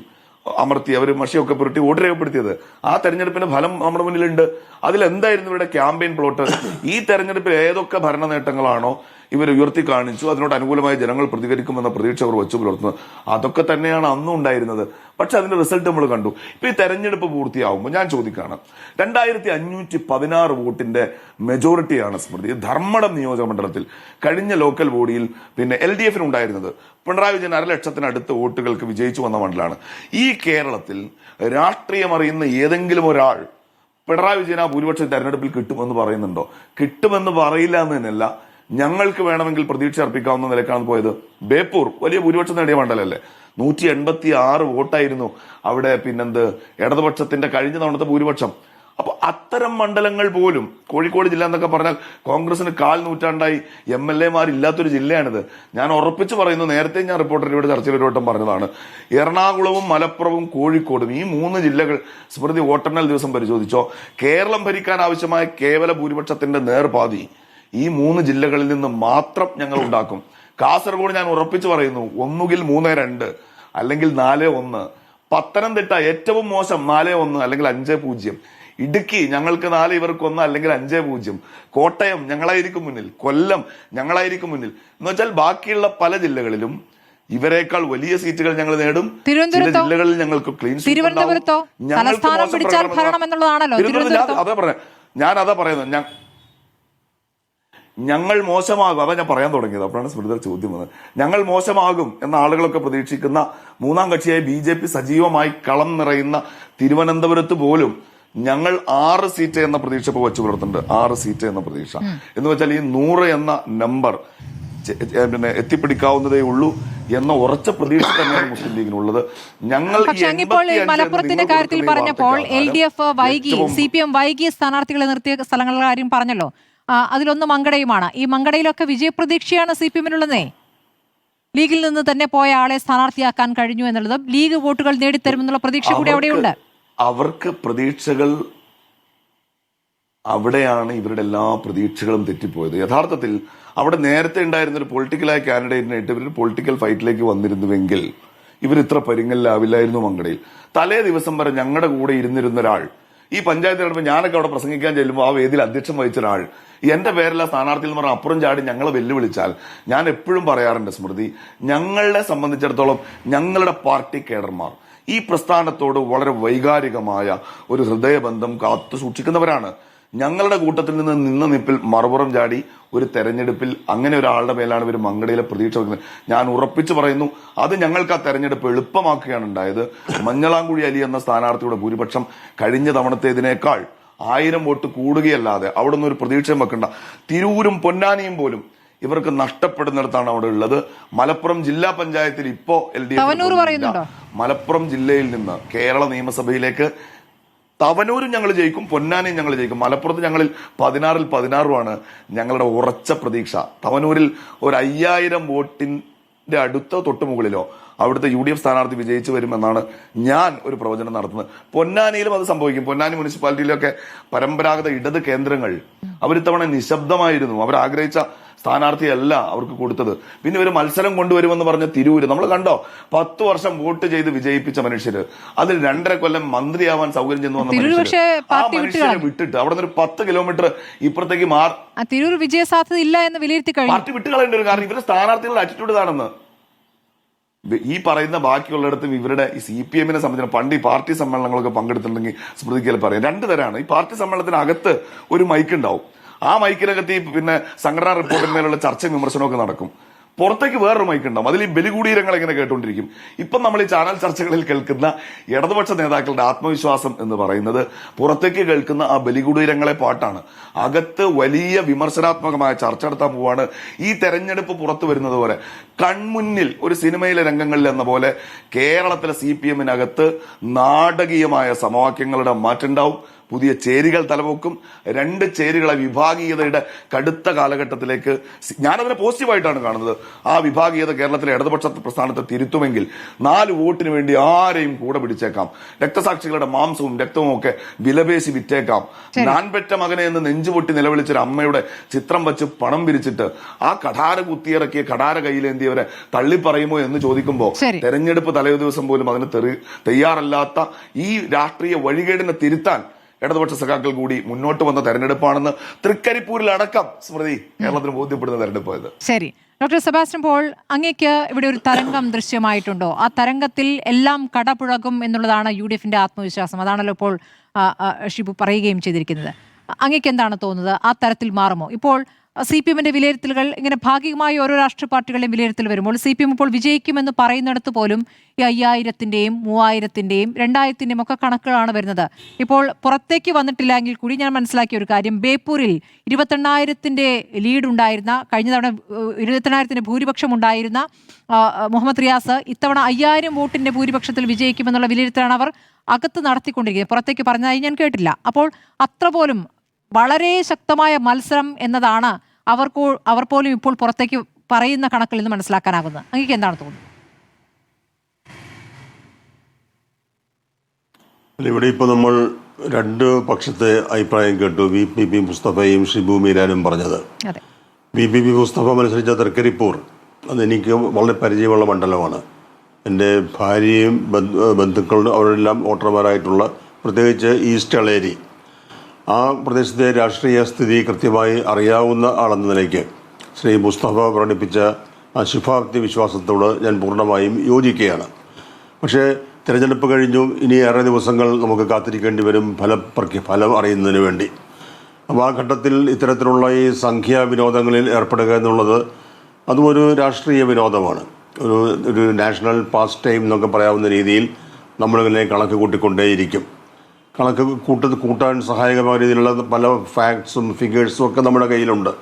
അമർത്തി അവർ മഷിയൊക്കെ പുരട്ടി വോട്ട് രേഖപ്പെടുത്തിയത്. ആ തെരഞ്ഞെടുപ്പിന്റെ ഫലം നമ്മുടെ മുന്നിലുണ്ട്. അതിലെന്തായിരുന്നു ഇവരുടെ ക്യാമ്പയിൻ പ്ലോട്ട്? ഈ തെരഞ്ഞെടുപ്പിൽ ഏതൊക്കെ ഭരണ നേട്ടങ്ങളാണോ ഇവർ ഉയർത്തി കാണിച്ചു, അതിനോട് അനുകൂലമായി ജനങ്ങൾ പ്രതികരിക്കുമെന്ന പ്രതീക്ഷ അവർ വെച്ചു പുലർത്തുന്നത്, അതൊക്കെ തന്നെയാണ് അന്നും ഉണ്ടായിരുന്നത്. പക്ഷെ അതിന്റെ റിസൾട്ട് നമ്മൾ കണ്ടു. ഇപ്പൊ ഈ തെരഞ്ഞെടുപ്പ് പൂർത്തിയാവുമ്പോൾ ഞാൻ ചോദിക്കുകയാണ്, 2516 വോട്ടിന്റെ മെജോറിറ്റിയാണ് സ്മൃതി ധർമ്മടം നിയോജക മണ്ഡലത്തിൽ കഴിഞ്ഞ ലോക്കൽ ബോഡിയിൽ പിന്നെ LDF ഉണ്ടായിരുന്നത്. പിണറായി വിജയൻ 1,00,000-അടുത്ത് വോട്ടുകൾക്ക് വിജയിച്ചു വന്ന മണ്ഡലമാണ്. ഈ കേരളത്തിൽ രാഷ്ട്രീയം അറിയുന്ന ഏതെങ്കിലും ഒരാൾ പിണറായി വിജയൻ ആ ഭൂരിപക്ഷം തെരഞ്ഞെടുപ്പിൽ കിട്ടുമെന്ന് പറയുന്നുണ്ടോ? കിട്ടുമെന്ന് പറയില്ല എന്ന് തന്നെയല്ല, ഞങ്ങൾക്ക് വേണമെങ്കിൽ പ്രതീക്ഷ അർപ്പിക്കാവുന്ന നിലക്കാണ് പോയത്. ബേപ്പൂർ വലിയ ഭൂരിപക്ഷം നേടിയ മണ്ഡലമല്ലേ, 186 വോട്ടായിരുന്നു അവിടെ ഇടതുപക്ഷത്തിന്റെ കഴിഞ്ഞ തവണത്തെ ഭൂരിപക്ഷം. അപ്പൊ അത്തരം മണ്ഡലങ്ങൾ പോലും, കോഴിക്കോട് ജില്ല എന്നൊക്കെ പറഞ്ഞാൽ കോൺഗ്രസിന് 1/4 നൂറ്റാണ്ടായി MLA-മാർ ഇല്ലാത്തൊരു ജില്ലയാണിത്. ഞാൻ ഉറപ്പിച്ചു പറയുന്നു, നേരത്തെ ഞാൻ റിപ്പോർട്ടറിലൂടെ ചർച്ചയിൽ ഒരു വട്ടം പറഞ്ഞതാണ്, എറണാകുളവും മലപ്പുറവും കോഴിക്കോടും ഈ 3 ജില്ലകൾ സ്മൃതി വോട്ടെണ്ണൽ ദിവസം പരിശോധിച്ചോ, കേരളം ഭരിക്കാൻ ആവശ്യമായ കേവല ഭൂരിപക്ഷത്തിന്റെ നേർപാതി ഈ 3 ജില്ലകളിൽ നിന്ന് മാത്രം ഞങ്ങൾ ഉണ്ടാക്കും. കാസർഗോഡ് ഞാൻ ഉറപ്പിച്ചു പറയുന്നു, ഒന്നുകിൽ 3-2 അല്ലെങ്കിൽ 4-1. പത്തനംതിട്ട ഏറ്റവും മോശം 4-1 അല്ലെങ്കിൽ 5-0. ഇടുക്കി ഞങ്ങൾക്ക് 4 ഇവർക്ക് 1 അല്ലെങ്കിൽ 5-0. കോട്ടയം ഞങ്ങളായിരിക്കും മുന്നിൽ, കൊല്ലം ഞങ്ങളായിരിക്കും മുന്നിൽ. എന്ന് വെച്ചാൽ ബാക്കിയുള്ള പല ജില്ലകളിലും ഇവരെക്കാൾ വലിയ സീറ്റുകൾ ഞങ്ങൾ നേടും. ചില ജില്ലകളിൽ ഞങ്ങൾക്ക് ക്ലീൻ ഷീറ്റ് ഞാൻ അതാ പറയുന്നത്. ഞങ്ങൾ മോശമാകും, അതാ ഞാൻ പറയാൻ തുടങ്ങിയത്. അപ്പോഴാണ് സ്മൃതി ചോദ്യം വന്നത്. ഞങ്ങൾ മോശമാകും എന്ന ആളുകളൊക്കെ പ്രതീക്ഷിക്കുന്ന മൂന്നാം കക്ഷിയായ BJP സജീവമായി കളം നിറയുന്ന തിരുവനന്തപുരത്ത് പോലും ഞങ്ങൾ 6 സീറ്റ് എന്ന പ്രതീക്ഷ ഇപ്പോൾ വെച്ചു പുലർത്തുന്നുണ്ട്. 6 സീറ്റ് എന്ന പ്രതീക്ഷ എന്ന് വെച്ചാൽ ഈ 100 എന്ന നമ്പർ എത്തിപ്പിടിക്കാവുന്നതേ ഉള്ളൂ എന്ന ഉറച്ച പ്രതീക്ഷ തന്നെയാണ് മുസ്ലിം ലീഗിനുള്ളത്. ഞങ്ങൾ മലപ്പുറത്തിന്റെ കാര്യത്തിൽ പറഞ്ഞപ്പോൾ LDF വൈകി, CPM വൈകി സ്ഥാനാർത്ഥികളെ നിർത്തിയ സ്ഥലങ്ങളുടെ കാര്യം പറഞ്ഞല്ലോ. അതിലൊന്ന് മങ്കടയുമാണ്. ഈ മങ്കടയിലൊക്കെ വിജയപ്രതീക്ഷയാണ് CPM-നുള്ളതേ. ലീഗിൽ നിന്ന് തന്നെ പോയ ആളെ സ്ഥാനാർത്ഥിയാക്കാൻ കഴിഞ്ഞു എന്നുള്ളതും ലീഗ് വോട്ടുകൾ നേടിത്തരുമെന്നുള്ള പ്രതീക്ഷ കൂടി അവിടെയുണ്ട്. അവർക്ക് പ്രതീക്ഷകൾ അവിടെയാണ് ഇവരുടെ എല്ലാ പ്രതീക്ഷകളും തെറ്റിപ്പോയത്. യഥാർത്ഥത്തിൽ അവിടെ നേരത്തെ ഉണ്ടായിരുന്ന ഒരു പൊളിറ്റിക്കലായ കാൻഡിഡേറ്റിനായിട്ട് ഇവർ പൊളിറ്റിക്കൽ ഫൈറ്റിലേക്ക് വന്നിരുന്നുവെങ്കിൽ ഇവർ ഇത്ര പരിങ്ങലിലാവില്ലായിരുന്നു മങ്കടയിൽ. തലേ ദിവസം വരെ ഞങ്ങളുടെ കൂടെ ഇരുന്നിരുന്ന ഒരാൾ, ഈ പഞ്ചായത്ത് തെരഞ്ഞെടുപ്പ് ഞാനൊക്കെ അവിടെ പ്രസംഗിക്കാൻ ചെല്ലുമ്പോൾ ആ വേദിയിൽ അധ്യക്ഷം വഹിച്ച ഒരാൾ എന്റെ പേരിലെ സ്ഥാനാർത്ഥിയിൽ എന്ന് പറഞ്ഞാൽ അപ്പുറം ചാടി ഞങ്ങളെ വെല്ലുവിളിച്ചാൽ ഞാൻ എപ്പോഴും പറയാറുണ്ട് സ്മൃതി, ഞങ്ങളെ സംബന്ധിച്ചിടത്തോളം ഞങ്ങളുടെ പാർട്ടി കേഡർമാർ ഈ പ്രസ്ഥാനത്തോട് വളരെ വൈകാരികമായ ഒരു ഹൃദയബന്ധം കാത്തു സൂക്ഷിക്കുന്നവരാണ്. ഞങ്ങളുടെ കൂട്ടത്തിൽ നിന്ന് നിന്ന നിപ്പിൽ മറുപുറം ചാടി ഒരു തെരഞ്ഞെടുപ്പിൽ അങ്ങനെ ഒരാളുടെ മേലാണ് ഇവർ മങ്കടയിലെ പ്രതീക്ഷ വെക്കുന്നത്. ഞാൻ ഉറപ്പിച്ചു പറയുന്നു, അത് ഞങ്ങൾക്ക് ആ തെരഞ്ഞെടുപ്പ് എളുപ്പമാക്കുകയാണ് ഉണ്ടായത്. മഞ്ഞളാംകുഴി അലി എന്ന സ്ഥാനാർത്ഥിയുടെ ഭൂരിപക്ഷം കഴിഞ്ഞ തവണത്തേതിനേക്കാൾ 1000 വോട്ട് കൂടുകയല്ലാതെ അവിടെ നിന്ന് ഒരു പ്രതീക്ഷയും വെക്കണ്ട. തിരൂരും പൊന്നാനിയും പോലും ഇവർക്ക് നഷ്ടപ്പെടുന്നിടത്താണ് അവിടെ ഉള്ളത്. മലപ്പുറം ജില്ലാ പഞ്ചായത്തിൽ ഇപ്പോ LDF മലപ്പുറം ജില്ലയിൽ നിന്ന് കേരള നിയമസഭയിലേക്ക് തവനൂരും ഞങ്ങൾ ജയിക്കും, പൊന്നാനിയും ഞങ്ങൾ ജയിക്കും. മലപ്പുറത്ത് ഞങ്ങളിൽ 16-ൽ 16 ഞങ്ങളുടെ ഉറച്ച പ്രതീക്ഷ. തവനൂരിൽ ഒരു 5000 വോട്ടിന്റെ അടുത്ത തൊട്ടുമുകളിലോ അവിടുത്തെ UDF സ്ഥാനാർത്ഥി വിജയിച്ചു വരുമെന്നാണ് ഞാൻ ഒരു പ്രവചനം നടത്തുന്നത്. പൊന്നാനിയിലും അത് സംഭവിക്കും. പൊന്നാനി മുനിസിപ്പാലിറ്റിയിലൊക്കെ പരമ്പരാഗത ഇടത് കേന്ദ്രങ്ങൾ അവരിത്തവണ നിശബ്ദമായിരുന്നു. അവർ ആഗ്രഹിച്ച സ്ഥാനാർത്ഥിയല്ല അവർക്ക് കൊടുത്തത്. പിന്നെ ഒരു മത്സരം കൊണ്ടുവരുമെന്ന് പറഞ്ഞ തിരൂര് നമ്മൾ കണ്ടോ, 10 വർഷം വോട്ട് ചെയ്ത് വിജയിപ്പിച്ച മനുഷ്യര്, അതിൽ 2.5 കൊല്ലം മന്ത്രിയാവാൻ സൗകര്യം ചെന്ന് വന്ന മനുഷ്യരെ വിട്ടിട്ട് അവിടെ നിന്ന് 10 കിലോമീറ്റർ ഇപ്പുറത്തേക്ക് തിരൂർ വിജയ സാധ്യത ഇല്ല എന്ന് വിലയിരുത്തി പാർട്ടി വിട്ടുകളേണ്ട ഒരു കാരണം ഇവരുടെ സ്ഥാനാർത്ഥികളുടെ ആറ്റിറ്റ്യൂഡ് ഇതാണെന്ന്. ഈ പറയുന്ന ബാക്കിയുള്ളിടത്തും ഇവരുടെ ഈ CPM-നെ സംബന്ധിച്ച് പണ്ട് ഈ പാർട്ടി സമ്മേളനങ്ങളൊക്കെ പങ്കെടുത്തിട്ടുണ്ടെങ്കിൽ സ്മൃതിക്കൽ പറയാം. 2 തരമാണ്. ഈ പാർട്ടി സമ്മേളനത്തിനകത്ത് ഒരു മൈക്ക് ഉണ്ടാവും. ആ മൈക്കിനകത്ത് ഈ പിന്നെ സംഘടനാ റിപ്പോർട്ടിന്മേലുള്ള ചർച്ചയും വിമർശനമൊക്കെ നടക്കും. പുറത്തേക്ക് വേറൊരു മൈക്ക് ഉണ്ടാവും. അതിൽ ഈ ബലികൂടീരങ്ങൾ ഇങ്ങനെ കേട്ടുകൊണ്ടിരിക്കും. ഇപ്പം നമ്മൾ ഈ ചാനൽ ചർച്ചകളിൽ കേൾക്കുന്ന ഇടതുപക്ഷ നേതാക്കളുടെ ആത്മവിശ്വാസം എന്ന് പറയുന്നത് പുറത്തേക്ക് കേൾക്കുന്ന ആ ബലികൂടീരങ്ങളെ പാട്ടാണ്. അകത്ത് വലിയ വിമർശനാത്മകമായ ചർച്ച നടത്താൻ പോവാണ്. ഈ തെരഞ്ഞെടുപ്പ് പുറത്തു വരുന്നത് പോലെ കൺമുന്നിൽ ഒരു സിനിമയിലെ രംഗങ്ങളിൽ എന്ന പോലെ കേരളത്തിലെ CPM-നകത്ത് നാടകീയമായ സമവാക്യങ്ങളുടെ മാറ്റുണ്ടാവും. പുതിയ ചേരികൾ തലപൊക്കും. 2 ചേരികളെ വിഭാഗീയതയുടെ കടുത്ത കാലഘട്ടത്തിലേക്ക് ഞാനതിനെ പോസിറ്റീവായിട്ടാണ് കാണുന്നത്. ആ വിഭാഗീയത കേരളത്തിലെ ഇടതുപക്ഷ പ്രസ്ഥാനത്തെ തിരുത്തുമെങ്കിൽ 4 വോട്ടിന് വേണ്ടി ആരെയും കൂടെ പിടിച്ചേക്കാം. രക്തസാക്ഷികളുടെ മാംസവും രക്തവും ഒക്കെ വിലപേശി വിറ്റേക്കാം. ഞാൻ പെറ്റ മകനെ എന്ന് നെഞ്ചുപൊട്ടി നിലവിളിച്ചൊരു അമ്മയുടെ ചിത്രം വച്ച് പണം പിരിച്ചിട്ട് ആ കഠാര കുത്തിയിറക്കിയ കഠാര കയ്യിലേന്തിയവരെ തള്ളിപ്പറയുമോ എന്ന് ചോദിക്കുമ്പോൾ തെരഞ്ഞെടുപ്പ് തലേ ദിവസം പോലും അതിന് തയ്യാറല്ലാത്ത ഈ രാഷ്ട്രീയ വഴികേടിനെ തിരുത്താൻ ഇടതുപക്ഷ സഖാക്കൾ കൂടി മുന്നോട്ട് വന്ന തെരഞ്ഞെടുപ്പാണെന്ന് തൃക്കരിപ്പൂരിലടക്കം സ്മൃതി കേരളത്തിന് ബോധ്യപ്പെടുന്ന തെരഞ്ഞെടുപ്പായത്. ശരി, ഡോക്ടർ സെബാസ്റ്റ്യൻ പോൾ, അങ്ങേക്ക് ഇവിടെ ഒരു തരംഗം ദൃശ്യമായിട്ടുണ്ടോ? ആ തരംഗത്തിൽ എല്ലാം കടപുഴകും എന്നുള്ളതാണ് UDF-ന്റെ ആത്മവിശ്വാസം. അതാണല്ലോ ഇപ്പോൾ ഷിബു പറയുകയും ചെയ്തിരിക്കുന്നത്. അങ്ങേക്ക് എന്താണ് തോന്നുന്നത്? ആ തരത്തിൽ മാറുമോ? ഇപ്പോൾ CPM-ന്റെ വിലയിരുത്തലുകൾ ഇങ്ങനെ ഭാഗികമായി ഓരോ രാഷ്ട്രീയ പാർട്ടികളുടെയും വിലയിരുത്തൽ വരുമ്പോൾ CPM ഇപ്പോൾ വിജയിക്കുമെന്ന് പറയുന്നിടത്ത് പോലും ഈ 5000-ന്റെയും 3000-ന്റെയും 2000-ന്റെയും ഒക്കെ കണക്കുകളാണ് വരുന്നത്. ഇപ്പോൾ പുറത്തേക്ക് വന്നിട്ടില്ലെങ്കിൽ കൂടി ഞാൻ മനസ്സിലാക്കിയ ഒരു കാര്യം, ബേപ്പൂരിൽ 28,000-ന്റെ ലീഡ് ഉണ്ടായിരുന്ന, കഴിഞ്ഞ തവണ 28,000-ന്റെ ഭൂരിപക്ഷം ഉണ്ടായിരുന്ന മുഹമ്മദ് റിയാസ് ഇത്തവണ 5000 വോട്ടിന്റെ ഭൂരിപക്ഷത്തിൽ വിജയിക്കുമെന്നുള്ള വിലയിരുത്തലാണ് അവർ അകത്ത് നടത്തിക്കൊണ്ടിരിക്കുന്നത്. പുറത്തേക്ക് പറഞ്ഞതായി ഞാൻ കേട്ടില്ല. അപ്പോൾ അത്ര പോലും വളരെ ശക്തമായ മത്സരം എന്നതാണ് അവർ പോലും ഇപ്പോൾ പുറത്തേക്ക് പറയുന്ന കണക്കിൽ നിന്ന് മനസ്സിലാക്കാനാകുന്നത്. അങ്ങേക്ക് എന്താണ് തോന്നുന്നത്? ഇവിടെ ഇപ്പോൾ നമ്മൾ 2 പക്ഷത്തെ അഭിപ്രായം കേട്ടു. VPP മുസ്തഫയും ഷിബു മീരാനും പറഞ്ഞത്. VPP മുസ്തഫ മത്സരിച്ച തൃക്കരിപ്പൂർ അതെനിക്ക് വളരെ പരിചയമുള്ള മണ്ഡലമാണ്. എൻ്റെ ഭാര്യയും ബന്ധുക്കളും അവരെല്ലാം വോട്ടർമാരായിട്ടുള്ള, പ്രത്യേകിച്ച് ഈസ്റ്റ് അളേരി, ആ പ്രദേശത്തെ രാഷ്ട്രീയ സ്ഥിതി കൃത്യമായി അറിയാവുന്ന ആളെന്ന നിലയ്ക്ക് ശ്രീ മുസ്തഫ പ്രകടിപ്പിച്ച ആ ശുഭാപ്തി വിശ്വാസത്തോട് ഞാൻ പൂർണ്ണമായും യോജിക്കുകയാണ്. പക്ഷേ തിരഞ്ഞെടുപ്പ് കഴിഞ്ഞു, ഇനി ഏറെ ദിവസങ്ങൾ നമുക്ക് കാത്തിരിക്കേണ്ടി വരും ഫലം അറിയുന്നതിന് വേണ്ടി. അപ്പോൾ ആ ഘട്ടത്തിൽ ഇത്തരത്തിലുള്ള ഈ സംഖ്യാ വിനോദങ്ങളിൽ ഏർപ്പെടുക എന്നുള്ളത് അതും ഒരു രാഷ്ട്രീയ വിനോദമാണ്. ഒരു നാഷണൽ പാസ് ടൈം എന്നൊക്കെ പറയാവുന്ന രീതിയിൽ നമ്മളിങ്ങനെ കണക്ക് കൂട്ടിക്കൊണ്ടേയിരിക്കും. കണക്ക് കൂട്ടാൻ സഹായകമായ രീതിയിലുള്ള പല ഫാക്ട്സും ഫിഗേഴ്സും ഒക്കെ നമ്മുടെ കയ്യിലുണ്ട്.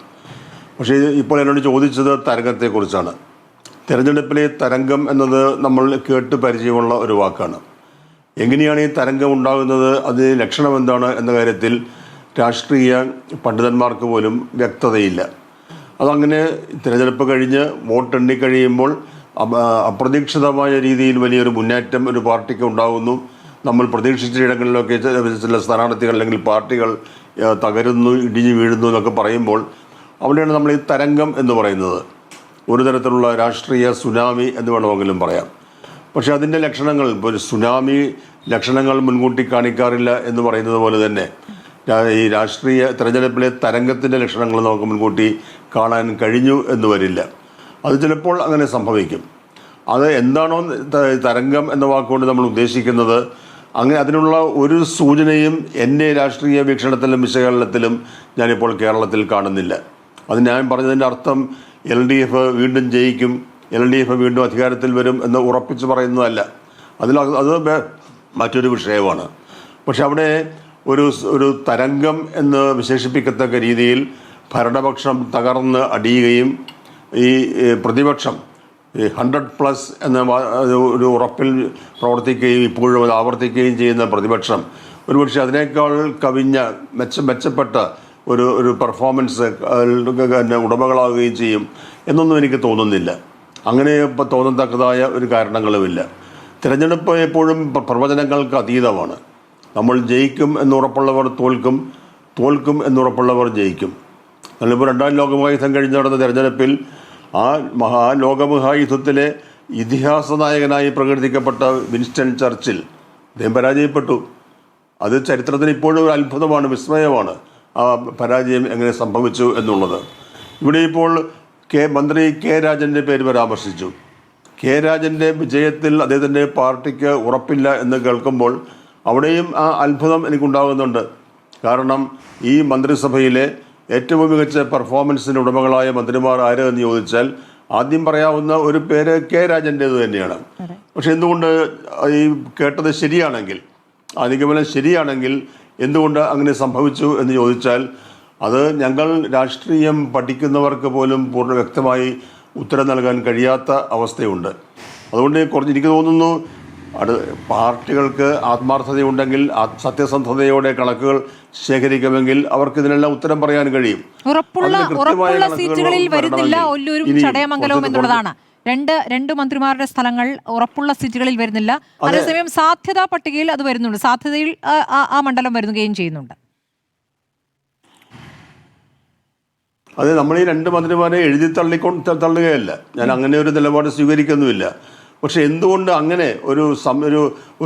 പക്ഷേ ഇപ്പോൾ എന്നോട് ചോദിച്ചത് തരംഗത്തെക്കുറിച്ചാണ്. തിരഞ്ഞെടുപ്പിലെ തരംഗം എന്നത് നമ്മൾ കേട്ട് പരിചയമുള്ള ഒരു വാക്കാണ്. എങ്ങനെയാണ് ഈ തരംഗം ഉണ്ടാകുന്നത്, അതിന് ലക്ഷണം എന്താണ് എന്ന കാര്യത്തിൽ രാഷ്ട്രീയ പണ്ഡിതന്മാർക്ക് പോലും വ്യക്തതയില്ല. അതങ്ങനെ തിരഞ്ഞെടുപ്പ് കഴിഞ്ഞ് വോട്ടെണ്ണി കഴിയുമ്പോൾ അപ്രതീക്ഷിതമായ രീതിയിൽ വലിയൊരു മുന്നേറ്റം ഒരു പാർട്ടിക്ക് ഉണ്ടാകുന്നു. നമ്മൾ പ്രതീക്ഷിച്ച ഇടങ്ങളിലൊക്കെ ചില സ്ഥാനാർത്ഥികൾ അല്ലെങ്കിൽ പാർട്ടികൾ തകരുന്നു, ഇടിഞ്ഞു വീഴുന്നു എന്നൊക്കെ പറയുമ്പോൾ അവിടെയാണ് നമ്മൾ ഈ തരംഗം എന്ന് പറയുന്നത്. ഒരു തരത്തിലുള്ള രാഷ്ട്രീയ സുനാമി എന്ന് വേണമെങ്കിലും പറയാം. പക്ഷേ അതിൻ്റെ ലക്ഷണങ്ങൾ, ഇപ്പോൾ ഒരു സുനാമി ലക്ഷണങ്ങൾ മുൻകൂട്ടി കാണിക്കാറില്ല എന്ന് പറയുന്നത് പോലെ തന്നെ ഈ രാഷ്ട്രീയ തെരഞ്ഞെടുപ്പിലെ തരംഗത്തിൻ്റെ ലക്ഷണങ്ങൾ നമുക്ക് മുൻകൂട്ടി കാണാൻ കഴിഞ്ഞു എന്ന് വരില്ല. അത് ചിലപ്പോൾ അങ്ങനെ സംഭവിക്കും. അത് എന്താണോ തരംഗം എന്ന വാക്കുകൊണ്ട് നമ്മൾ ഉദ്ദേശിക്കുന്നത്, അങ്ങനെ അതിനുള്ള ഒരു സൂചനയും എൻ്റെ രാഷ്ട്രീയ വീക്ഷണത്തിലും വിശകലനത്തിലും ഞാനിപ്പോൾ കേരളത്തിൽ കാണുന്നില്ല. അത് ഞാൻ പറഞ്ഞതിൻ്റെ അർത്ഥം LDF വീണ്ടും ജയിക്കും, LDF വീണ്ടും അധികാരത്തിൽ വരും എന്ന് ഉറപ്പിച്ച് പറയുന്നതല്ല. അത് മറ്റൊരു വിഷയമാണ്. പക്ഷെ അവിടെ ഒരു തരംഗം എന്ന് വിശേഷിപ്പിക്കത്തക്ക രീതിയിൽ ഭരണപക്ഷം തകർന്ന് അടിയുകയും ഈ പ്രതിപക്ഷം 100+ എന്ന ഒരു ഉറപ്പിൽ പ്രവർത്തിക്കുകയും ഇപ്പോഴും അത് ആവർത്തിക്കുകയും ചെയ്യുന്ന പ്രതിപക്ഷം ഒരുപക്ഷെ അതിനേക്കാൾ കവിഞ്ഞ മെച്ചപ്പെട്ട ഒരു പെർഫോമൻസ് ഉടമകളാവുകയും ചെയ്യും എന്നൊന്നും എനിക്ക് തോന്നുന്നില്ല. അങ്ങനെ ഇപ്പോൾ തോന്നത്തക്കതായ ഒരു കാരണങ്ങളുമില്ല. തിരഞ്ഞെടുപ്പ് എപ്പോഴും പ്രവചനങ്ങൾക്ക് അതീതമാണ്. നമ്മൾ ജയിക്കും എന്നുറപ്പുള്ളവർ തോൽക്കും, തോൽക്കും എന്നുറപ്പുള്ളവർ ജയിക്കും. അതിലിപ്പോൾ 2ാം ലോകമഹായുദ്ധം കഴിഞ്ഞ് നടന്ന തിരഞ്ഞെടുപ്പിൽ ആ ലോകമഹായുദ്ധത്തിലെ ഇതിഹാസ നായകനായി പ്രകീർത്തിക്കപ്പെട്ട വിൻസ്റ്റൺ ചർച്ചിൽ അദ്ദേഹം പരാജയപ്പെട്ടു. അത് ചരിത്രത്തിന് ഇപ്പോഴും ഒരു അത്ഭുതമാണ്, വിസ്മയമാണ് ആ പരാജയം എങ്ങനെ സംഭവിച്ചു എന്നുള്ളത്. ഇവിടെ ഇപ്പോൾ മന്ത്രി കെ രാജൻ്റെ പേര് പരാമർശിച്ചു. കെ രാജൻ്റെ വിജയത്തിൽ അദ്ദേഹത്തിൻ്റെ പാർട്ടിക്ക് ഉറപ്പില്ല എന്ന് കേൾക്കുമ്പോൾ അവിടെയും ആ അത്ഭുതം എനിക്കുണ്ടാകുന്നുണ്ട്. കാരണം ഈ മന്ത്രിസഭയിലെ ഏറ്റവും മികച്ച പെർഫോമൻസിന് ഉടമകളായ മന്ത്രിമാർ ആര് എന്ന് ചോദിച്ചാൽ ആദ്യം പറയാവുന്ന ഒരു പേര് കെ രാജൻ്റേത് തന്നെയാണ്. പക്ഷെ എന്തുകൊണ്ട് ഈ കേട്ടത് ശരിയാണെങ്കിൽ, ആ നിഗമനം ശരിയാണെങ്കിൽ എന്തുകൊണ്ട് അങ്ങനെ സംഭവിച്ചു എന്ന് ചോദിച്ചാൽ അത് ഞങ്ങൾ രാഷ്ട്രീയം പഠിക്കുന്നവർക്ക് പോലും പൂർണ്ണ വ്യക്തമായി ഉത്തരം നൽകാൻ കഴിയാത്ത അവസ്ഥയുണ്ട്. അതുകൊണ്ട് എനിക്ക് തോന്നുന്നു പാർട്ടികൾക്ക് ആത്മാർത്ഥതയുണ്ടെങ്കിൽ സത്യസന്ധതയോടെ കണക്കുകൾ ശേഖരിക്കുമെങ്കിൽ അവർക്ക് ഇതിനെല്ലാം ഉത്തരം പറയാൻ കഴിയും. ഉറപ്പുള്ള സീറ്റുകളിൽ വരുന്നില്ല ഒല്ലൂരും ചടയമംഗലവും എന്നുള്ളതാണ്. രണ്ട് മന്ത്രിമാരുടെ സ്ഥലങ്ങൾ ഉറപ്പുള്ള സീറ്റുകളിൽ വരുന്നില്ല. അതേസമയം സാധ്യതാ പട്ടികയിൽ അത് വരുന്നുണ്ട്. സാധ്യതയിൽ ആ മണ്ഡലം വരുകയും ചെയ്യുന്നുണ്ട്. അതെ, നമ്മൾ ഈ 2 മന്ത്രിമാരെ എഴുതി തള്ളുകയല്ല. ഞാൻ അങ്ങനെ ഒരു നിലപാട് സ്വീകരിക്കുന്നുമില്ല. പക്ഷെ എന്തുകൊണ്ട് അങ്ങനെ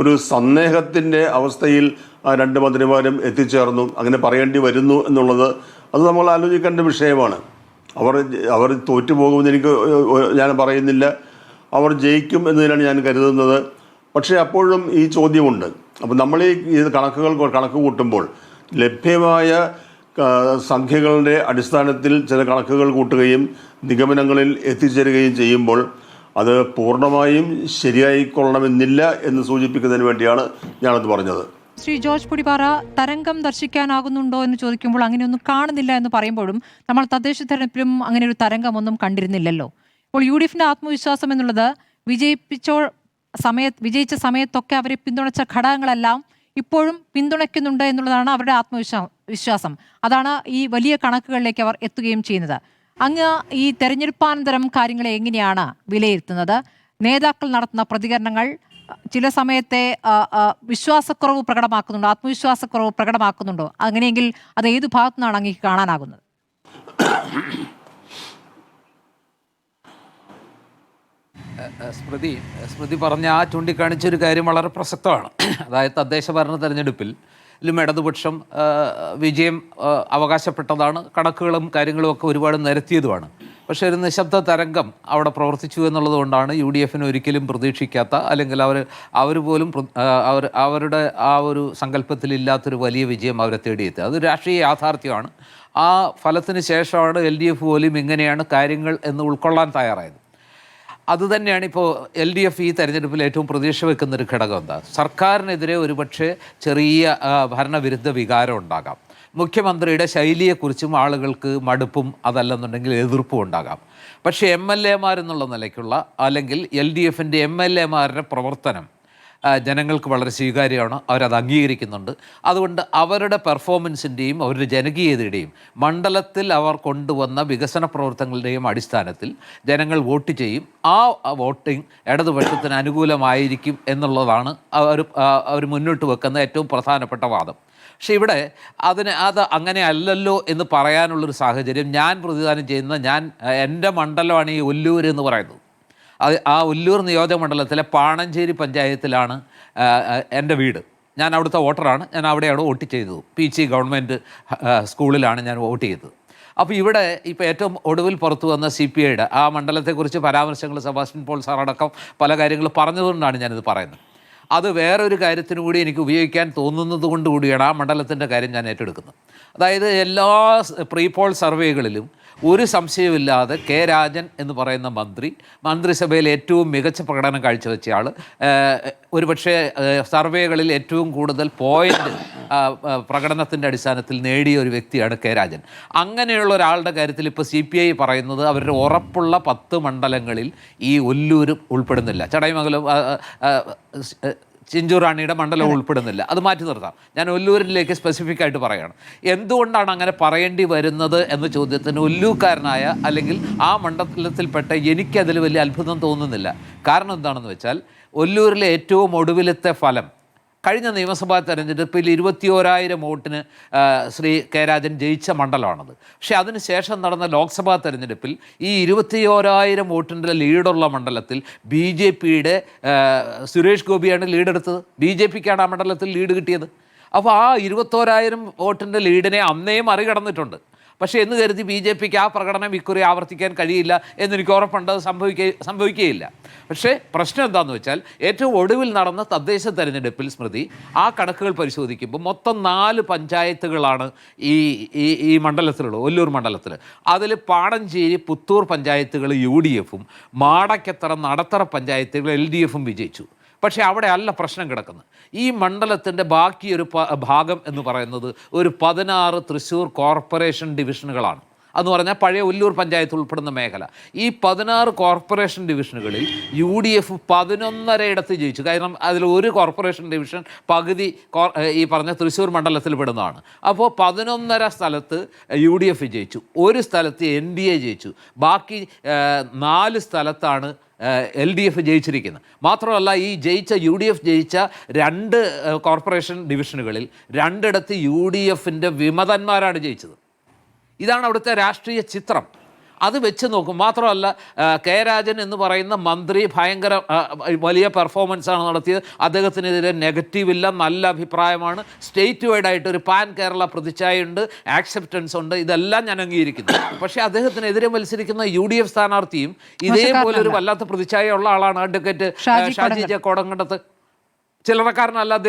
ഒരു സന്ദേഹത്തിൻ്റെ അവസ്ഥയിൽ ആ 2 മന്ത്രിമാരും എത്തിച്ചേർന്നു, അങ്ങനെ പറയേണ്ടി വരുന്നു എന്നുള്ളത് അത് നമ്മൾ ആലോചിക്കേണ്ട വിഷയമാണ്. അവർ തോറ്റുപോകുമെന്ന് ഞാൻ പറയുന്നില്ല, അവർ ജയിക്കും എന്നതിനാണ് ഞാൻ കരുതുന്നത്. പക്ഷേ അപ്പോഴും ഈ ചോദ്യമുണ്ട്. അപ്പം നമ്മൾ ഈ കണക്ക് കൂട്ടുമ്പോൾ ലഭ്യമായ സംഖ്യകളുടെ അടിസ്ഥാനത്തിൽ ചില കണക്കുകൾ കൂട്ടുകയും നിഗമനങ്ങളിൽ എത്തിച്ചേരുകയും ചെയ്യുമ്പോൾ അത് പൂർണ്ണമായും ശരിയായിക്കൊള്ളണമെന്നില്ല എന്ന് സൂചിപ്പിക്കുന്നതിന് വേണ്ടിയാണ് ഞാനത് പറഞ്ഞത്. ശ്രീ ജോർജ് പൊടിപ്പാറ, തരംഗം ദർശിക്കാനാകുന്നുണ്ടോ എന്ന് ചോദിക്കുമ്പോൾ അങ്ങനെയൊന്നും കാണുന്നില്ല എന്ന് പറയുമ്പോഴും നമ്മൾ തദ്ദേശ തെരഞ്ഞെടുപ്പിലും അങ്ങനെ ഒരു തരംഗമൊന്നും കണ്ടിരുന്നില്ലല്ലോ. ഇപ്പോൾ UDFന്റെ ആത്മവിശ്വാസം എന്നുള്ളത് വിജയിച്ച സമയത്തൊക്കെ അവരെ പിന്തുണച്ച ഘടകങ്ങളെല്ലാം ഇപ്പോഴും പിന്തുണയ്ക്കുന്നുണ്ട് എന്നുള്ളതാണ് അവരുടെ ആത്മവിശ്വാസം. അതാണ് ഈ വലിയ കണക്കുകളിലേക്ക് അവർ എത്തുകയും ചെയ്യുന്നത്. അങ്ങ് ഈ തെരഞ്ഞെടുപ്പാനന്തരം കാര്യങ്ങളെ എങ്ങനെയാണ് വിലയിരുത്തുന്നത്? നേതാക്കൾ നടത്തുന്ന പ്രതികരണങ്ങൾ ചില സമയത്തെ വിശ്വാസക്കുറവ് പ്രകടമാക്കുന്നുണ്ടോ, ആത്മവിശ്വാസക്കുറവ് പ്രകടമാക്കുന്നുണ്ടോ? അങ്ങനെയെങ്കിൽ അത് ഏത് ഭാഗത്തു നിന്നാണ് അങ്ങേക്ക് കാണാനാകുന്നത്? സ്മൃതി പറഞ്ഞ ചൂണ്ടിക്കാണിച്ചൊരു കാര്യം വളരെ പ്രസക്തമാണ്. അതായത് തദ്ദേശ ഭരണ തെരഞ്ഞെടുപ്പിൽ ഇടതുപക്ഷം വിജയം അവകാശപ്പെട്ടതാണ്, കണക്കുകളും കാര്യങ്ങളും ഒക്കെ ഒരുപാട് നിരത്തിയതുമാണ്. പക്ഷേ ഒരു നിശബ്ദ തരംഗം അവിടെ പ്രവർത്തിച്ചു എന്നുള്ളത് കൊണ്ടാണ് UDFന് ഒരിക്കലും പ്രതീക്ഷിക്കാത്ത, അല്ലെങ്കിൽ അവർ പോലും അവരുടെ ആ ഒരു സങ്കല്പത്തിലില്ലാത്തൊരു വലിയ വിജയം അവരെ തേടിയെത്തുക. അത് രാഷ്ട്രീയ യാഥാർത്ഥ്യമാണ്. ആ ഫലത്തിന് ശേഷമാണ് LDF പോലും ഇങ്ങനെയാണ് കാര്യങ്ങൾ എന്ന് ഉൾക്കൊള്ളാൻ തയ്യാറായത്. അതുതന്നെയാണ് ഇപ്പോൾ LDF ഈ തെരഞ്ഞെടുപ്പിൽ ഏറ്റവും പ്രതീക്ഷ വെക്കുന്നൊരു ഘടകം. എന്താ? സർക്കാരിനെതിരെ ഒരുപക്ഷെ ചെറിയ ഭരണവിരുദ്ധ വികാരം ഉണ്ടാകാം. മുഖ്യമന്ത്രിയുടെ ശൈലിയെക്കുറിച്ചും ആളുകൾക്ക് മടുപ്പും അതല്ലെന്നുണ്ടെങ്കിൽ എതിർപ്പും ഉണ്ടാകാം. പക്ഷേ MLAമാരെന്നുള്ള നിലയ്ക്കുള്ള, അല്ലെങ്കിൽ LDFൻ്റെ MLAമാരുടെ പ്രവർത്തനം ജനങ്ങൾക്ക് വളരെ സ്വീകാര്യമാണ്. അവരത് അംഗീകരിക്കുന്നുണ്ട്. അതുകൊണ്ട് അവരുടെ പെർഫോമൻസിൻ്റെയും അവരുടെ ജനകീയതയുടെയും മണ്ഡലത്തിൽ അവർ കൊണ്ടുവന്ന വികസന പ്രവർത്തനങ്ങളുടെയും അടിസ്ഥാനത്തിൽ ജനങ്ങൾ വോട്ട് ചെയ്യും. ആ വോട്ടിംഗ് ഇടതുപക്ഷത്തിന് അനുകൂലമായിരിക്കും എന്നുള്ളതാണ് അവർ മുന്നോട്ട് വെക്കുന്ന ഏറ്റവും പ്രധാനപ്പെട്ട വാദം. പക്ഷേ ഇവിടെ അത് അങ്ങനെ അല്ലല്ലോ എന്ന് പറയാനുള്ളൊരു സാഹചര്യം ഞാൻ പ്രതിദാനം ചെയ്യുന്ന എൻ്റെ മണ്ഡലമാണ് ഈ ഒല്ലൂർ എന്ന് പറയുന്നത്. ആ ഒല്ലൂർ നിയോജക മണ്ഡലത്തിലെ പാണഞ്ചേരി പഞ്ചായത്തിലാണ് എൻ്റെ വീട്. ഞാൻ അവിടുത്തെ വോട്ടറാണ്. ഞാൻ അവിടെയാണ് വോട്ട് ചെയ്തത്. PG ഗവൺമെൻറ് സ്കൂളിലാണ് ഞാൻ വോട്ട് ചെയ്തത്. അപ്പോൾ ഇവിടെ ഇപ്പോൾ ഏറ്റവും ഒടുവിൽ പുറത്തു വന്ന CPIയുടെ ആ മണ്ഡലത്തെക്കുറിച്ച് പരാമർശങ്ങൾ സെബാസ്റ്റ്യൻ പോൾ സാർ അടക്കം പല കാര്യങ്ങൾ പറഞ്ഞതുകൊണ്ടാണ് ഞാനിത് പറയുന്നത്. അത് വേറൊരു കാര്യത്തിനു കൂടി എനിക്ക് ഉപയോഗിക്കാൻ തോന്നുന്നത് കൊണ്ട് കൂടിയാണ് ആ മണ്ഡലത്തിൻ്റെ കാര്യം ഞാൻ ഏറ്റെടുക്കുന്നത്. അതായത് എല്ലാ പ്രീ പോൾ സർവേകളിലും ഒരു സംശയമില്ലാതെ രാജൻ എന്ന് പറയുന്ന മന്ത്രിസഭയിൽ ഏറ്റവും മികച്ച പ്രകടനം കാഴ്ചവെച്ചയാൾ, ഒരുപക്ഷെ സർവേകളിൽ ഏറ്റവും കൂടുതൽ പോയിന്റ് പ്രകടനത്തിൻ്റെ അടിസ്ഥാനത്തിൽ നേടിയ ഒരു വ്യക്തിയാണ് രാജൻ. അങ്ങനെയുള്ള ഒരാളുടെ കാര്യത്തിൽ ഇപ്പോൾ CPI പറയുന്നത് അവരുടെ ഉറപ്പുള്ള 10 മണ്ഡലങ്ങളിൽ ഈ ഒല്ലൂരും ഉൾപ്പെടുന്നില്ല. ചടയമംഗലം ചിഞ്ചുറാണിയുടെ മണ്ഡലം ഉൾപ്പെടുന്നില്ല. അത് മാറ്റി നിർത്താം. ഞാൻ ഒല്ലൂരിലേക്ക് സ്പെസിഫിക് ആയിട്ട് പറയുകയാണ്. എന്തുകൊണ്ടാണ് അങ്ങനെ പറയേണ്ടി വരുന്നത് എന്ന ചോദ്യത്തിന് ഒല്ലൂക്കാരനായ അല്ലെങ്കിൽ ആ മണ്ഡലത്തിൽപ്പെട്ട എനിക്കതിൽ വലിയ അത്ഭുതം തോന്നുന്നില്ല. കാരണം എന്താണെന്ന് വെച്ചാൽ ഒല്ലൂരിലെ ഏറ്റവും ഒടുവിലത്തെ ഫലം കഴിഞ്ഞ നിയമസഭാ തെരഞ്ഞെടുപ്പിൽ 21,000 വോട്ടിന് ശ്രീ രാജൻ ജയിച്ച മണ്ഡലമാണത്. പക്ഷേ അതിനുശേഷം നടന്ന ലോക്സഭാ തെരഞ്ഞെടുപ്പിൽ ഈ 21,000 വോട്ടിൻ്റെ ലീഡുള്ള മണ്ഡലത്തിൽ BJPയുടെ സുരേഷ് ഗോപിയാണ് ലീഡെടുത്തത്. BJPക്കാണ് ആ മണ്ഡലത്തിൽ ലീഡ് കിട്ടിയത്. അപ്പോൾ ആ 21,000 വോട്ടിൻ്റെ ലീഡിനെ അന്നേ മറികടന്നിട്ടുണ്ട്. പക്ഷേ എന്ന് കരുതി BJPക്ക് ആ പ്രകടനം ഇക്കുറി ആവർത്തിക്കാൻ കഴിയില്ല എന്നെനിക്ക് ഉറപ്പുണ്ട്. അത് സംഭവിക്കുകയില്ല. പക്ഷേ പ്രശ്നം എന്താണെന്ന് വെച്ചാൽ ഏറ്റവും ഒടുവിൽ നടന്ന തദ്ദേശ തെരഞ്ഞെടുപ്പിൽ സ്മൃതി ആ കണക്കുകൾ പരിശോധിക്കുമ്പോൾ മൊത്തം 4 പഞ്ചായത്തുകളാണ് ഈ മണ്ഡലത്തിലുള്ളത്, ഒല്ലൂർ മണ്ഡലത്തിൽ. അതിൽ പാണഞ്ചേരി, പുത്തൂർ പഞ്ചായത്തുകൾ UDFും മാടക്കത്തറ, നടത്തറ പഞ്ചായത്തുകൾ LDFും വിജയിച്ചു. പക്ഷേ അവിടെ അല്ല പ്രശ്നം കിടക്കുന്നത്. ഈ മണ്ഡലത്തിൻ്റെ ബാക്കിയൊരു ഭാഗം എന്ന് പറയുന്നത് ഒരു 16 തൃശ്ശൂർ കോർപ്പറേഷൻ ഡിവിഷനുകളാണ്. എന്ന് പറഞ്ഞാൽ പഴയ ഒല്ലൂർ പഞ്ചായത്ത് ഉൾപ്പെടുന്ന മേഖല. ഈ 16 കോർപ്പറേഷൻ ഡിവിഷനുകളിൽ UDF 11 ജയിച്ചു. കാരണം അതിൽ ഒരു കോർപ്പറേഷൻ ഡിവിഷൻ പകുതി ഈ പറഞ്ഞ തൃശ്ശൂർ മണ്ഡലത്തിൽ പെടുന്നതാണ്. അപ്പോൾ 11 സ്ഥലത്ത് UDF ജയിച്ചു, ഒരു സ്ഥലത്ത് NDA ജയിച്ചു, ബാക്കി 4 സ്ഥലത്താണ് LDF ജയിച്ചിരിക്കുന്നത്. മാത്രമല്ല ഈ UDF ജയിച്ച 2 കോർപ്പറേഷൻ ഡിവിഷനുകളിൽ 2ഇടത്ത് UDFൻ്റെ വിമതന്മാരാണ് ജയിച്ചത്. ഇതാണ് അവിടുത്തെ രാഷ്ട്രീയ ചിത്രം. അത് വെച്ച് നോക്കും. മാത്രമല്ല രാജൻ എന്ന് പറയുന്ന മന്ത്രി ഭയങ്കര വലിയ പെർഫോമൻസാണ് നടത്തിയത്. അദ്ദേഹത്തിനെതിരെ നെഗറ്റീവില്ല, നല്ല അഭിപ്രായമാണ്. സ്റ്റേറ്റ് വൈഡായിട്ട് ഒരു പാൻ കേരള പ്രതിച്ഛായയുണ്ട്, ആക്സെപ്റ്റൻസ് ഉണ്ട്. ഇതെല്ലാം ഞാൻ അംഗീകരിക്കുന്നു. പക്ഷേ അദ്ദേഹത്തിനെതിരെ മത്സരിക്കുന്ന UDF സ്ഥാനാർത്ഥിയും ഇതേപോലെ ഒരു വല്ലാത്ത പ്രതിച്ഛായ ഉള്ള ആളാണ്. Advocate Shaji J Kodankandath. ചില്ലറക്കാരനല്ല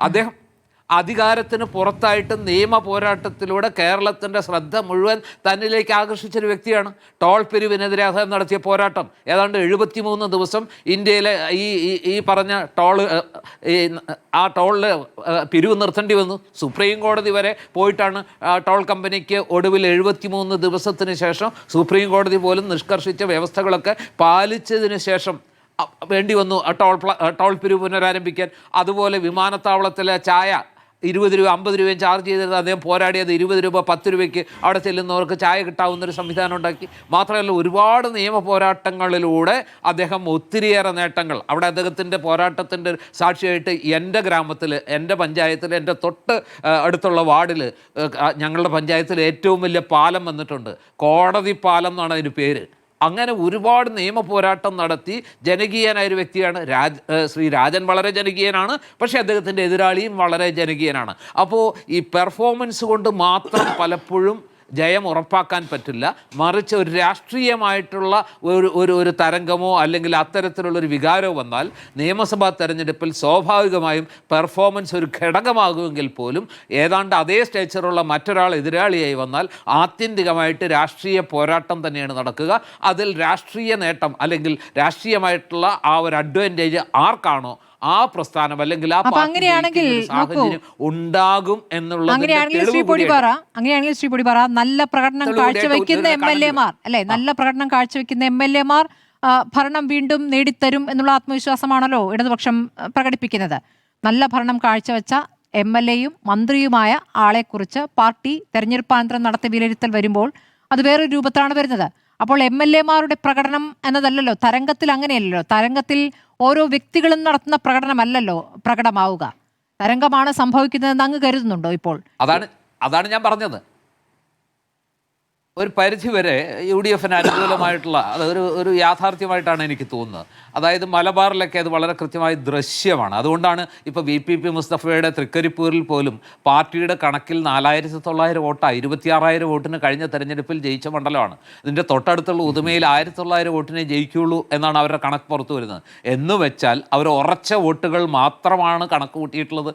അദ്ദേഹം അധികാരത്തിന് പുറത്തായിട്ട് നിയമ പോരാട്ടത്തിലൂടെ കേരളത്തിൻ്റെ ശ്രദ്ധ മുഴുവൻ തന്നിലേക്ക് ആകർഷിച്ചൊരു വ്യക്തിയാണ്. ടോൾ പിരിവിനെതിരെ അദ്ദേഹം നടത്തിയ പോരാട്ടം ഏതാണ്ട് 73 ദിവസം ഇന്ത്യയിലെ ഈ പറഞ്ഞ ആ ടോളിൽ പിരിവ് നിർത്തേണ്ടി വന്നു. സുപ്രീം കോടതി വരെ പോയിട്ടാണ് ടോൾ കമ്പനിക്ക് ഒടുവിൽ 73 ദിവസത്തിന് ശേഷം സുപ്രീം കോടതി പോലും നിഷ്കർഷിച്ച വ്യവസ്ഥകളൊക്കെ പാലിച്ചതിന് ശേഷം വേണ്ടി വന്നു ടോൾ പിരിവ് പുനരാരംഭിക്കാൻ. അതുപോലെ വിമാനത്താവളത്തിലെ ചായ 20 രൂപ 50 രൂപയും ചാർജ് ചെയ്തത് അദ്ദേഹം പോരാടിയത് 20 രൂപ 10 രൂപയ്ക്ക് അവിടെ ചെല്ലുന്നവർക്ക് ചായ കിട്ടാവുന്നൊരു സംവിധാനം ഉണ്ടാക്കി. മാത്രമല്ല ഒരുപാട് നിയമ പോരാട്ടങ്ങളിലൂടെ അദ്ദേഹം ഒത്തിരിയേറെ നേട്ടങ്ങൾ, അവിടെ അദ്ദേഹത്തിൻ്റെ പോരാട്ടത്തിൻ്റെ സാക്ഷിയായിട്ട് എൻ്റെ ഗ്രാമത്തിൽ, എൻ്റെ പഞ്ചായത്തിൽ, എൻ്റെ തൊട്ട് അടുത്തുള്ള വാർഡിൽ ഞങ്ങളുടെ പഞ്ചായത്തിൽ ഏറ്റവും വലിയ പാലം വന്നിട്ടുണ്ട്. കോടതി പാലം എന്നാണ് അതിന് പേര്. അങ്ങനെ ഒരുപാട് നിയമ പോരാട്ടം നടത്തി ജനകീയനായ ഒരു വ്യക്തിയാണ് ശ്രീ രാജൻ. വളരെ ജനകീയനാണ്. പക്ഷേ അദ്ദേഹത്തിൻ്റെ എതിരാളിയും വളരെ ജനകീയനാണ്. അപ്പോൾ ഈ പെർഫോമൻസ് കൊണ്ട് മാത്രം പലപ്പോഴും ജയം ഉറപ്പാക്കാൻ പറ്റില്ല. മറിച്ച് ഒരു രാഷ്ട്രീയമായിട്ടുള്ള ഒരു തരംഗമോ അല്ലെങ്കിൽ അത്തരത്തിലുള്ളൊരു വികാരമോ വന്നാൽ നിയമസഭാ തെരഞ്ഞെടുപ്പിൽ സ്വാഭാവികമായും പെർഫോമൻസ് ഒരു ഘടകമാകുമെങ്കിൽ പോലും ഏതാണ്ട് അതേ സ്റ്റേച്ചറുള്ള മറ്റൊരാൾ എതിരാളിയായി വന്നാൽ ആത്യന്തികമായിട്ട് രാഷ്ട്രീയ പോരാട്ടം തന്നെയാണ് നടക്കുക. അതിൽ രാഷ്ട്രീയ നേട്ടം അല്ലെങ്കിൽ രാഷ്ട്രീയമായിട്ടുള്ള ആ ഒരു അഡ്വാൻറ്റേജ് ആർക്കാണോ ആ പ്രസ്ഥാനം അല്ലെങ്കിൽ ആ സാഹചര്യം ഉണ്ടാകും എന്നുള്ളത്. അങ്ങനെയാണെങ്കിൽ ശ്രീ പൊടിപാറ നല്ല പ്രകടനം കാഴ്ചവെക്കുന്ന MLA-മാർ അല്ലെ, നല്ല പ്രകടനം കാഴ്ചവെക്കുന്ന MLA-മാർ ഭരണം വീണ്ടും നേടിത്തരും എന്നുള്ള ആത്മവിശ്വാസമാണല്ലോ ഇടതുപക്ഷം പ്രകടിപ്പിക്കുന്നത്. നല്ല ഭരണം കാഴ്ചവെച്ച MLA-യും മന്ത്രിയുമായ ആളെക്കുറിച്ച് പാർട്ടി തെരഞ്ഞെടുപ്പാനന്തരം നടത്തിയ വിലയിരുത്തൽ വരുമ്പോൾ അത് വേറൊരു രൂപത്തിലാണ് വരുന്നത്. അപ്പോൾ MLA-മാരുടെ പ്രകടനം എന്നതല്ലല്ലോ തരംഗത്തിൽ, അങ്ങനെയല്ലല്ലോ തരംഗത്തിൽ ഓരോ വ്യക്തികളും നടത്തുന്ന പ്രകടനമല്ലല്ലോ പ്രകടമാവുക. തരംഗമാണ് സംഭവിക്കുന്നതെന്ന് അങ്ങ് കരുതുന്നുണ്ടോ ഇപ്പോൾ? അതാണ് ഞാൻ പറഞ്ഞത്. ഒരു പരിധിവരെ യു ഡി എഫിന് അനുകൂലമായിട്ടുള്ള ഒരു യാഥാർത്ഥ്യമായിട്ടാണ് എനിക്ക് തോന്നുന്നത്. അതായത് മലബാറിലൊക്കെ അത് വളരെ കൃത്യമായി ദൃശ്യമാണ്. അതുകൊണ്ടാണ് ഇപ്പോൾ VPP മുസ്തഫയുടെ തൃക്കരിപ്പൂരിൽ പോലും പാർട്ടിയുടെ കണക്കിൽ 4900 വോട്ടാണ്, 26,000 വോട്ടിന് കഴിഞ്ഞ തെരഞ്ഞെടുപ്പിൽ ജയിച്ച മണ്ഡലമാണ്. ഇതിൻ്റെ തൊട്ടടുത്തുള്ള ഉദുമയിൽ 1900 വോട്ടിനെ ജയിക്കുകയുള്ളൂ എന്നാണ് അവരുടെ കണക്ക് പുറത്തു വരുന്നത്. എന്ന് വെച്ചാൽ അവർ ഉറച്ച വോട്ടുകൾ മാത്രമാണ് കണക്ക് കൂട്ടിയിട്ടുള്ളത്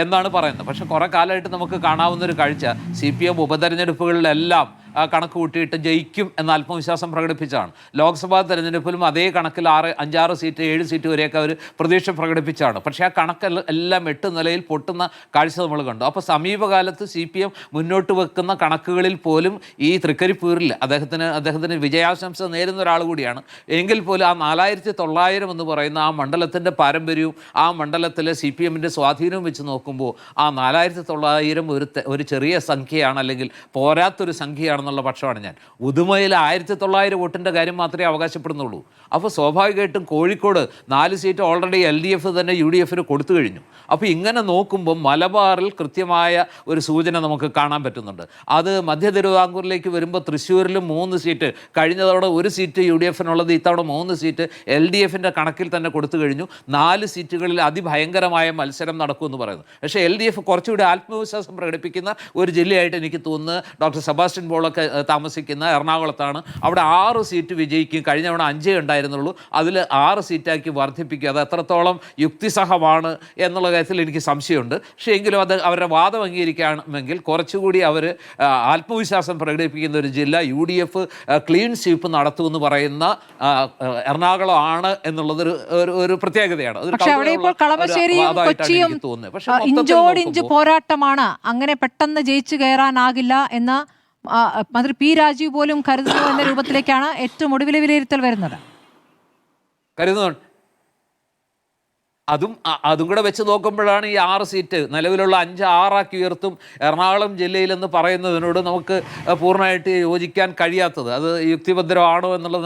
എന്നാണ് പറയുന്നത്. പക്ഷേ കുറേ കാലമായിട്ട് നമുക്ക് കാണാവുന്നൊരു കാഴ്ച CPM ഉപതെരഞ്ഞെടുപ്പുകളിലെല്ലാം കണക്ക് കൂട്ടിയിട്ട് ജയിക്കും എന്ന ആത്മവിശ്വാസം പ്രകടിപ്പിച്ചാണ്. ലോക്സഭാ തെരഞ്ഞെടുപ്പിലും അതേ കണക്കിൽ 5-6 സീറ്റ് 7 സീറ്റ് വരെയൊക്കെ അവർ പ്രതീക്ഷ പ്രകടിപ്പിച്ചാണ്. പക്ഷേ ആ കണക്കെല്ലാം 8 നിലയിൽ പൊട്ടുന്ന കാഴ്ച നമ്മൾ കണ്ടു. അപ്പോൾ സമീപകാലത്ത് CPM മുന്നോട്ട് വെക്കുന്ന കണക്കുകളിൽ പോലും ഈ തൃക്കരിപ്പൂരിൽ അദ്ദേഹത്തിന് വിജയാശംസ നേരുന്ന ഒരാൾ കൂടിയാണ്. എങ്കിൽ പോലും ആ 4900 എന്ന് പറയുന്ന ആ മണ്ഡലത്തിൻ്റെ പാരമ്പര്യവും ആ മണ്ഡലത്തിലെ CPMൻ്റെ സ്വാധീനവും വെച്ച് നോക്കുമ്പോൾ ആ 4900 ഒരു ചെറിയ സംഖ്യയാണ്, അല്ലെങ്കിൽ പോരാത്തൊരു സംഖ്യയാണ് എന്നുള്ള പക്ഷമാണ് ഞാൻ. ഉദുമയിൽ 1900 വോട്ടിൻ്റെ കാര്യം മാത്രമേ അവകാശപ്പെടുന്നുള്ളൂ. അപ്പോൾ സ്വാഭാവികമായിട്ടും കോഴിക്കോട് 4 സീറ്റ് ഓൾറെഡി LDF തന്നെ UDFന് കൊടുത്തു കഴിഞ്ഞു. അപ്പോൾ ഇങ്ങനെ നോക്കുമ്പോൾ മലബാറിൽ കൃത്യമായ ഒരു സൂചന നമുക്ക് കാണാൻ പറ്റുന്നുണ്ട്. അത് മധ്യ തിരുവിതാംകൂറിലേക്ക് വരുമ്പോൾ തൃശ്ശൂരിലും 3 സീറ്റ്, കഴിഞ്ഞ തവണ 1 സീറ്റ് UDFനുള്ളത് ഇത്തവണ 3 സീറ്റ് LDFൻ്റെ കണക്കിൽ തന്നെ കൊടുത്തു കഴിഞ്ഞു. 4 സീറ്റുകളിൽ അതിഭയങ്കരമായ മത്സരം നടക്കുമെന്ന് പറയുന്നു. പക്ഷേ LDF കുറച്ചുകൂടി ആത്മവിശ്വാസം പ്രകടിപ്പിക്കുന്ന ഒരു ജില്ലയായിട്ട് എനിക്ക് തോന്നുന്നത് ഡോക്ടർ സെബാസ്റ്റ്യൻ പോളൊക്കെ താമസിക്കുന്ന എറണാകുളത്താണ്. അവിടെ 6 സീറ്റ് വിജയിക്കും. കഴിഞ്ഞ തവണ 5 ഉണ്ടായിരുന്നുള്ളൂ, അതിൽ 6 സീറ്റാക്കി വർദ്ധിപ്പിക്കുക. അത് എത്രത്തോളം യുക്തിസഹമാണ് എന്നുള്ള കാര്യത്തിൽ എനിക്ക് സംശയമുണ്ട്. പക്ഷേ എങ്കിലും അത് അവരുടെ വാദം അംഗീകരിക്കണമെങ്കിൽ കുറച്ചുകൂടി അവർ ആത്മവിശ്വാസം പ്രകടിപ്പിക്കുന്ന ഒരു ജില്ല UDF ക്ലീൻ സ്വീപ്പ് നടത്തുമെന്ന് പറയുന്ന എറണാകുളം ആണ് എന്നുള്ളത് ഒരു പ്രത്യേകതയാണ്. ഇഞ്ചോടിഞ്ച് പോരാട്ടമാണ്, അങ്ങനെ പെട്ടെന്ന് ജയിച്ചു കയറാനാകില്ല എന്ന് മന്ത്രി P. രാജീവ് പോലും കരുതുന്നു എന്ന രൂപത്തിലേക്കാണ് ഏറ്റവും ഒടുവിലെ വിലയിരുത്തൽ വരുന്നത്. കരുതുന്നുണ്ട്. അതും കൂടെ വെച്ച് നോക്കുമ്പോഴാണ് ഈ 6 സീറ്റ് നിലവിലുള്ള 5-6 ഉയർത്തും എറണാകുളം ജില്ലയിലെന്ന് പറയുന്നതിനോട് നമുക്ക് പൂർണ്ണമായിട്ട് യോജിക്കാൻ കഴിയാത്തത്. അത് യുക്തിഭദ്രമാണോ എന്നുള്ള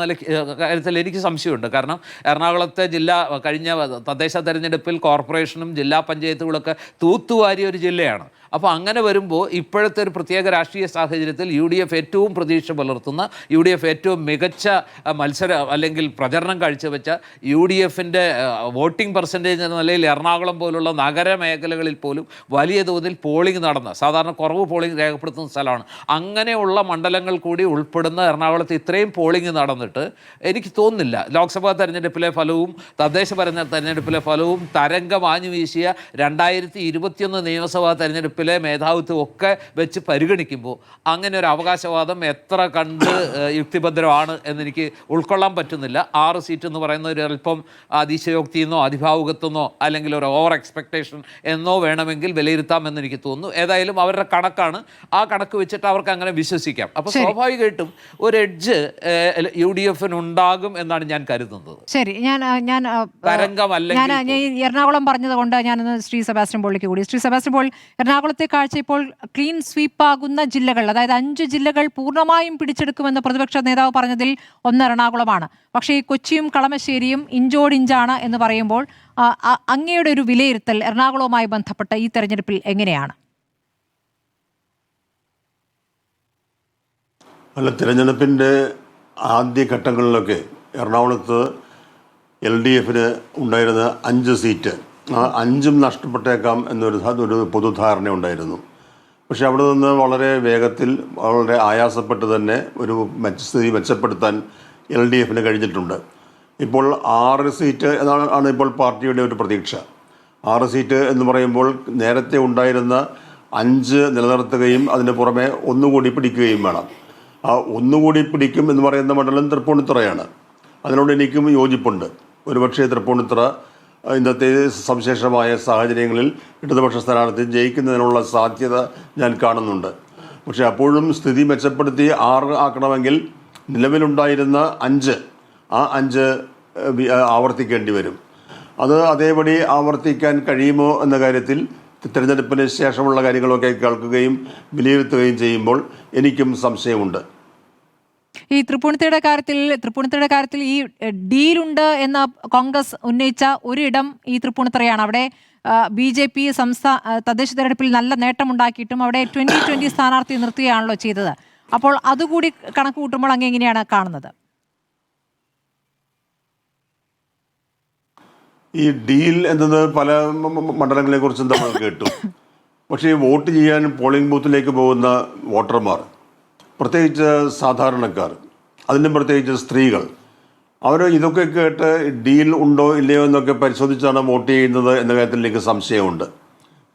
കാര്യത്തിൽ എനിക്ക് സംശയമുണ്ട്. കാരണം എറണാകുളത്തെ ജില്ല കഴിഞ്ഞ തദ്ദേശ തെരഞ്ഞെടുപ്പിൽ കോർപ്പറേഷനും ജില്ലാ പഞ്ചായത്തുകളൊക്കെ തൂത്തുവാരിയ ഒരു ജില്ലയാണ്. അപ്പോൾ അങ്ങനെ വരുമ്പോൾ ഇപ്പോഴത്തെ ഒരു പ്രത്യേക രാഷ്ട്രീയ സാഹചര്യത്തിൽ UDF ഏറ്റവും പ്രതീക്ഷ പുലർത്തുന്ന, UDF ഏറ്റവും മികച്ച അല്ലെങ്കിൽ പ്രചരണം കാഴ്ചവെച്ച, UDFൻ്റെ വോട്ടിംഗ് പെർസെൻറ്റേജ് എന്ന നിലയിൽ എറണാകുളം പോലുള്ള നഗരമേഖലകളിൽ പോലും വലിയ തോതിൽ പോളിംഗ് നടന്ന, സാധാരണ കുറവ് പോളിംഗ് രേഖപ്പെടുത്തുന്ന സ്ഥലമാണ്. അങ്ങനെയുള്ള മണ്ഡലങ്ങൾ കൂടി ഉൾപ്പെടുന്ന എറണാകുളത്ത് ഇത്രയും പോളിംഗ് നടന്നിട്ട് എനിക്ക് തോന്നുന്നില്ല ലോക്സഭാ തെരഞ്ഞെടുപ്പിലെ ഫലവും തദ്ദേശ തെരഞ്ഞെടുപ്പിലെ ഫലവും തരംഗമാഞ്ഞു വീശിയ 2021 നിയമസഭാ തെരഞ്ഞെടുപ്പ് മേധാവിത്വം ഒക്കെ വെച്ച് പരിഗണിക്കുമ്പോൾ അങ്ങനെ ഒരു അവകാശവാദം എത്ര കണ്ട് യുക്തിഭദ്രമാണ് എന്നെനിക്ക് ഉൾക്കൊള്ളാൻ പറ്റുന്നില്ല. 6 സീറ്റ് എന്ന് പറയുന്ന ഒരു അല്പം അതിശയോക്തിയെന്നോ അതിഭാവുകത്വമെന്നോ അല്ലെങ്കിൽ ഒരു ഓവർ എക്സ്പെക്ടേഷൻ എന്നോ വേണമെങ്കിൽ വിലയിരുത്താമെന്ന് എനിക്ക് തോന്നുന്നു. ഏതായാലും അവരുടെ കണക്കാണ്, ആ കണക്ക് വെച്ചിട്ട് അവർക്ക് അങ്ങനെ വിശ്വസിക്കാം. അപ്പോൾ സ്വാഭാവികമായിട്ടും ഒരു എഡ്ജ് UDFനുണ്ടാകും എന്നാണ് ഞാൻ കരുതുന്നത്. ശരി, ഞാൻ എറണാകുളം പറഞ്ഞത് കൊണ്ട് ഞാനൊന്ന് ശ്രീ സെബാസ്റ്റ്യൻ പോളിലേക്ക് കൂടി. ശ്രീ സെബാസ്റ്റ്യൻ പോൾ, എറണാകുളത്തെ കാഴ്ച ഇപ്പോൾ ക്ലീൻ സ്വീപ്പാകുന്ന ജില്ലകൾ, അതായത് 5 ജില്ലകൾ പൂർണ്ണമായും പിടിച്ചെടുക്കുമെന്ന് പ്രതിപക്ഷ നേതാവ് പറഞ്ഞതിൽ ഒന്ന് എറണാകുളമാണ്. പക്ഷേ ഈ കൊച്ചിയും കളമശ്ശേരിയും ഇഞ്ചോടിഞ്ചാണ് എന്ന് പറയുമ്പോൾ അങ്ങയുടെ ഒരു വിലയിരുത്തൽ എറണാകുളവുമായി ബന്ധപ്പെട്ട ഈ തെരഞ്ഞെടുപ്പിൽ എങ്ങനെയാണ്? അല്ല, തിരഞ്ഞെടുപ്പിൻ്റെ ആദ്യഘട്ടങ്ങളിലൊക്കെ എറണാകുളത്ത് LDFന് ഉണ്ടായിരുന്ന 5 സീറ്റ്, ആ 5ഉം നഷ്ടപ്പെട്ടേക്കാം എന്നൊരു പൊതുധാരണ ഉണ്ടായിരുന്നു. പക്ഷെ അവിടെ നിന്ന് വളരെ വേഗത്തിൽ വളരെ ആയാസപ്പെട്ട് തന്നെ ഒരു സ്ഥിതി മെച്ചപ്പെടുത്താൻ LDFന് കഴിഞ്ഞിട്ടുണ്ട്. ഇപ്പോൾ 6 സീറ്റ് ആണ് ഇപ്പോൾ പാർട്ടിയുടെ ഒരു പ്രതീക്ഷ. 6 സീറ്റ് എന്ന് പറയുമ്പോൾ നേരത്തെ ഉണ്ടായിരുന്ന 5 നിലനിർത്തുകയും അതിന് പുറമെ ഒന്നുകൂടി പിടിക്കുകയും വേണം. ആ ഒന്നുകൂടി പിടിക്കും എന്ന് പറയുന്ന മണ്ഡലം തൃപ്പൂണിത്തുറയാണ്. അതിനോട് എനിക്കും യോജിപ്പുണ്ട്. ഒരുപക്ഷെ തൃപ്പൂണിത്തുറ ഇന്നത്തെ സവിശേഷമായ സാഹചര്യങ്ങളിൽ ഇടതുപക്ഷ സ്ഥാനാർത്ഥി ജയിക്കുന്നതിനുള്ള സാധ്യത ഞാൻ കാണുന്നുണ്ട്. പക്ഷെ അപ്പോഴും സ്ഥിതി മെച്ചപ്പെടുത്തി 6 ആക്കണമെങ്കിൽ നിലവിലുണ്ടായിരുന്ന 5 ആവർത്തിക്കേണ്ടി വരും. അത് അതേപടി ആവർത്തിക്കാൻ കഴിയുമോ എന്ന കാര്യത്തിൽ തിരഞ്ഞെടുപ്പിന് ശേഷമുള്ള കാര്യങ്ങളൊക്കെ കേൾക്കുകയും വിലയിരുത്തുകയും ചെയ്യുമ്പോൾ എനിക്കും സംശയമുണ്ട്. ഈ തൃപ്പൂണിത്തുറയുടെ കാര്യത്തിൽ ഈ ഡീലുണ്ട് എന്ന് കോൺഗ്രസ് ഉന്നയിച്ച ഒരിടം ഈ തൃപ്പൂണിത്തുറയാണ്. അവിടെ BJP തദ്ദേശ തെരഞ്ഞെടുപ്പിൽ നല്ല നേട്ടമുണ്ടാക്കിയിട്ടും അവിടെ 2020 സ്ഥാനാർത്ഥി നിർത്തുകയാണല്ലോ ചെയ്തത്. അപ്പോൾ അതുകൂടി കണക്ക് കൂട്ടുമ്പോൾ അങ്ങ് എങ്ങനെയാണ് കാണുന്നത്? ഈ ഡീൽ എന്നത് പല മണ്ഡലങ്ങളെ കുറിച്ചും നമ്മൾ കേട്ടു. പക്ഷേ വോട്ട് ചെയ്യാൻ പോളിംഗ് ബൂത്തിലേക്ക് പോകുന്ന വോട്ടർമാർ, പ്രത്യേകിച്ച് സാധാരണക്കാർ, അതിനും പ്രത്യേകിച്ച് സ്ത്രീകൾ, അവർ ഇതൊക്കെ കേട്ട് ഡീൽ ഉണ്ടോ ഇല്ലയോ എന്നൊക്കെ പരിശോധിച്ചാണ് വോട്ട് ചെയ്യുന്നത് എന്ന കാര്യത്തിൽ എനിക്ക് സംശയമുണ്ട്.